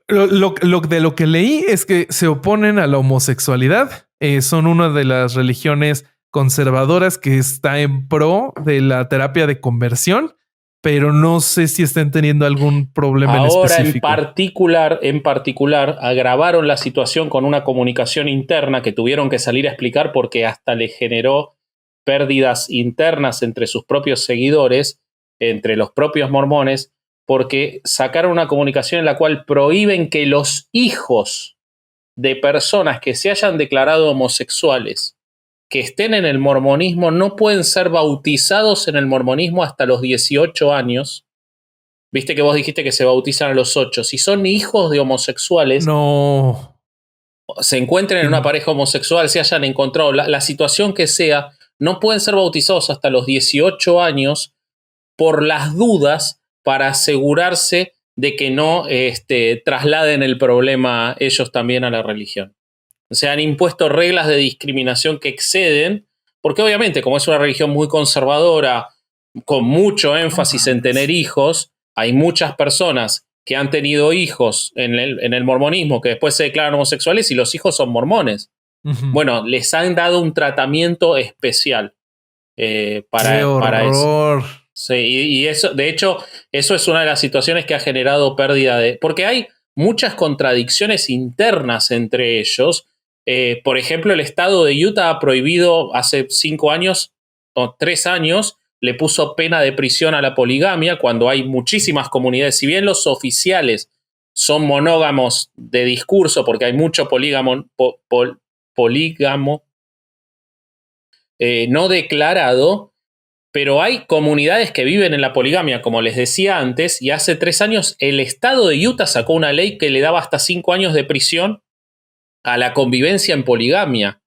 De lo que leí es que se oponen a la homosexualidad. Son una de las religiones conservadoras que está en pro de la terapia de conversión, pero no sé si estén teniendo algún problema en específico. Ahora, en particular, agravaron la situación con una comunicación interna que tuvieron que salir a explicar porque hasta le generó pérdidas internas entre sus propios seguidores, entre los propios mormones, porque sacaron una comunicación en la cual prohíben que los hijos de personas que se hayan declarado homosexuales, que estén en el mormonismo, no pueden ser bautizados en el mormonismo hasta los 18 años. Viste que vos dijiste que se bautizan a los 8. Si son hijos de homosexuales, no se encuentren en una pareja homosexual, se hayan encontrado la situación que sea, no pueden ser bautizados hasta los 18 años por las dudas, para asegurarse de que no trasladen el problema ellos también a la religión. Se han impuesto reglas de discriminación que exceden, porque obviamente como es una religión muy conservadora, con mucho énfasis en tener hijos, hay muchas personas que han tenido hijos en el mormonismo que después se declaran homosexuales y los hijos son mormones. Uh-huh. Bueno, les han dado un tratamiento especial para eso. Sí, y eso, de hecho, eso es una de las situaciones que ha generado pérdida porque hay muchas contradicciones internas entre ellos. Por ejemplo, el estado de Utah ha prohibido hace 5 años o 3 años, le puso pena de prisión a la poligamia cuando hay muchísimas comunidades. Si bien los oficiales son monógamos de discurso, porque hay mucho polígamo, no declarado, pero hay comunidades que viven en la poligamia, como les decía antes, y hace 3 años el estado de Utah sacó una ley que le daba hasta 5 años de prisión a la convivencia en poligamia.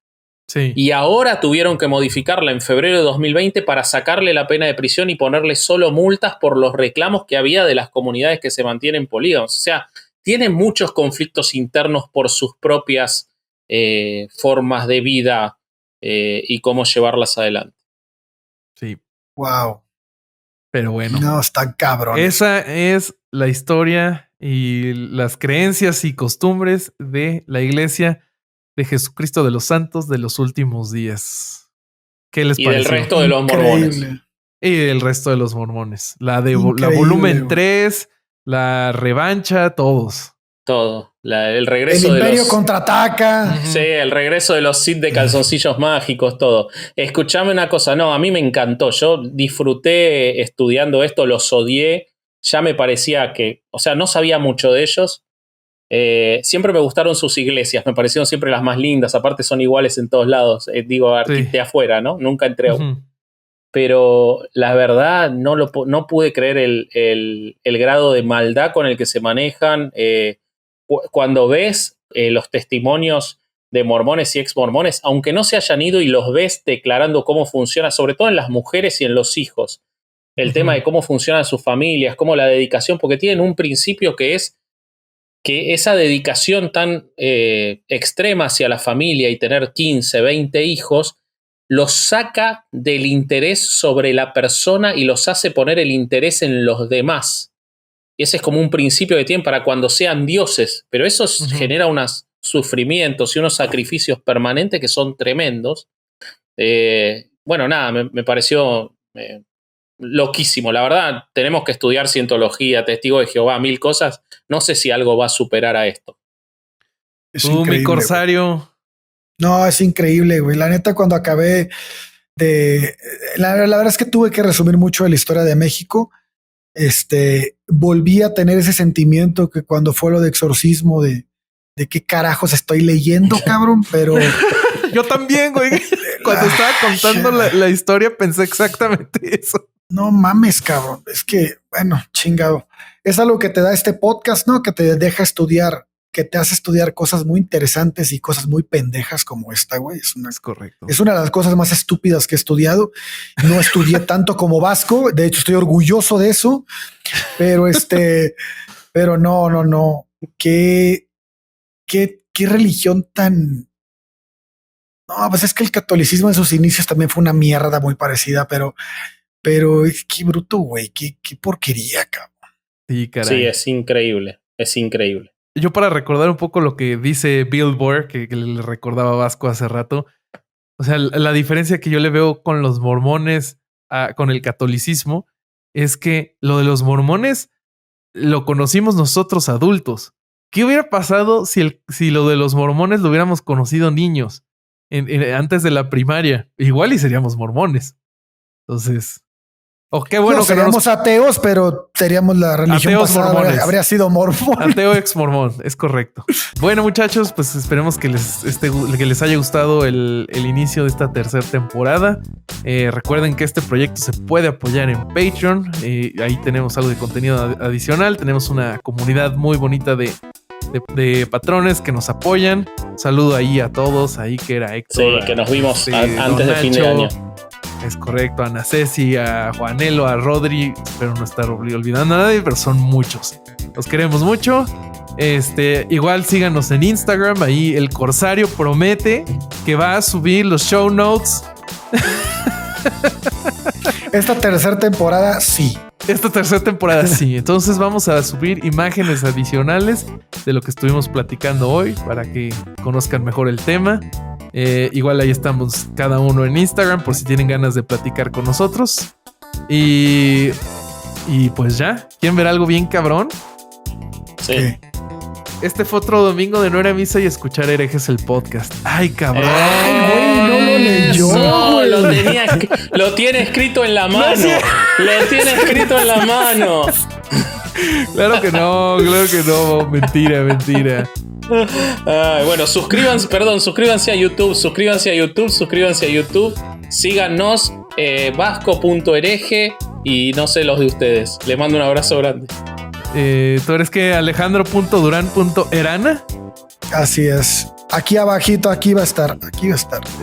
Sí. Y ahora tuvieron que modificarla en febrero de 2020 para sacarle la pena de prisión y ponerle solo multas por los reclamos que había de las comunidades que se mantienen polígamos. O sea, tienen muchos conflictos internos por sus propias formas de vida y cómo llevarlas adelante. Sí. Wow. Pero bueno. No, están cabrones. Esa es la historia y las creencias y costumbres de la Iglesia de Jesucristo de los Santos de los últimos días. ¿Qué les pareció? Y del resto de los mormones. Increíble. Y el resto de los mormones. La Increíble, volumen güey. 3, la revancha, todos. Todo. El El regreso de Imperio los... contraataca. Sí, el regreso de los Sith de calzoncillos mágicos, todo. Escuchame una cosa, no, a mí me encantó. Yo disfruté estudiando esto, los odié. Ya me parecía que, o sea, no sabía mucho de ellos. Siempre me gustaron sus iglesias, me parecieron siempre las más lindas. Aparte son iguales en todos lados. Digo, de afuera, ¿no? Nunca entré a uno. Pero la verdad no pude creer el grado de maldad con el que se manejan. Cuando ves los testimonios de mormones y ex mormones, aunque no se hayan ido y los ves declarando cómo funciona, sobre todo en las mujeres y en los hijos, el tema de cómo funcionan sus familias, cómo la dedicación, porque tienen un principio que es que esa dedicación tan extrema hacia la familia y tener 15, 20 hijos, los saca del interés sobre la persona y los hace poner el interés en los demás. Y ese es como un principio que tienen para cuando sean dioses, pero eso genera unos sufrimientos y unos sacrificios permanentes que son tremendos. Bueno, nada, me pareció loquísimo. La verdad, tenemos que estudiar cientología, testigo de Jehová, 1000 cosas. No sé si algo va a superar a esto. Es increíble, mi corsario. Güey. No, es increíble, güey. La neta, cuando acabé de... La verdad es que tuve que resumir mucho de la historia de México. Volví a tener ese sentimiento que cuando fue lo de exorcismo de qué carajos estoy leyendo, cabrón, pero... Yo también, güey. Cuando estaba contando la historia pensé exactamente eso. No mames, cabrón. Es que, bueno, chingado. Es algo que te da este podcast, ¿no? Que te deja estudiar, que te hace estudiar cosas muy interesantes y cosas muy pendejas como esta, güey. Es correcto. Es una de las cosas más estúpidas que he estudiado. No estudié tanto como Vasco. De hecho, estoy orgulloso de eso. Pero pero no. ¿Qué religión tan... No, pues es que el catolicismo en sus inicios también fue una mierda muy parecida, pero qué bruto, güey. Qué porquería, cabrón. Sí, caray. Sí, es increíble. Es increíble. Yo para recordar un poco lo que dice Billboard, que le recordaba a Vasco hace rato, o sea, la diferencia que yo le veo con los mormones, con el catolicismo, es que lo de los mormones lo conocimos nosotros adultos. ¿Qué hubiera pasado si lo de los mormones lo hubiéramos conocido niños antes de la primaria? Igual y seríamos mormones. Entonces... qué bueno no, que seríamos ateos, pero seríamos la religión ateos pasada, mormones. Habría sido mormón. Ateo ex mormón, es correcto. Bueno, muchachos, pues esperemos que les haya gustado el inicio de esta tercera temporada. Recuerden que este proyecto se puede apoyar en Patreon. Ahí tenemos algo de contenido adicional. Tenemos una comunidad muy bonita de patrones que nos apoyan. Saludo ahí a todos, ahí que era Héctor. Sí, que nos vimos antes de fin de año. Es correcto, a Ana Ceci, a Juanelo, a Rodri, espero no estar olvidando a nadie, pero son muchos. Los queremos mucho. Igual síganos en Instagram, ahí el Corsario promete que va a subir los show notes. Esta tercera temporada, sí. Entonces vamos a subir imágenes adicionales de lo que estuvimos platicando hoy para que conozcan mejor el tema. Igual ahí estamos cada uno en Instagram por si tienen ganas de platicar con nosotros. Y pues ya, ¿quieren ver algo bien cabrón? Sí. Este fue otro domingo de no ir a misa y escuchar herejes el podcast. ¡Ay, cabrón! Güey, no lo leyó. No, lo tiene escrito en la mano. Lo tiene escrito en la mano. Claro que no. Mentira. Bueno, suscríbanse a YouTube. Síganos, vasco.hereje y no sé los de ustedes. Les mando un abrazo grande. ¿Tú eres que Alejandro.duran.erana? Así es. Aquí abajito, aquí va a estar.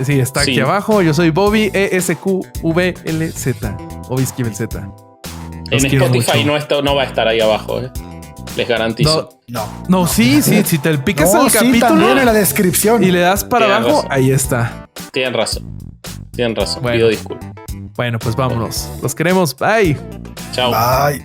Sí, está aquí abajo. Yo soy Bobby, ESQVLZ. Bobby Esquivel Z. En Spotify no va a estar ahí abajo, les garantizo. No, sí, si te picas el capítulo también en la descripción y le das para Tienen abajo, razón. ahí está. Tienen razón. Bueno. Pido disculpas. Bueno, pues vámonos. Los queremos. Bye. Chao. Bye.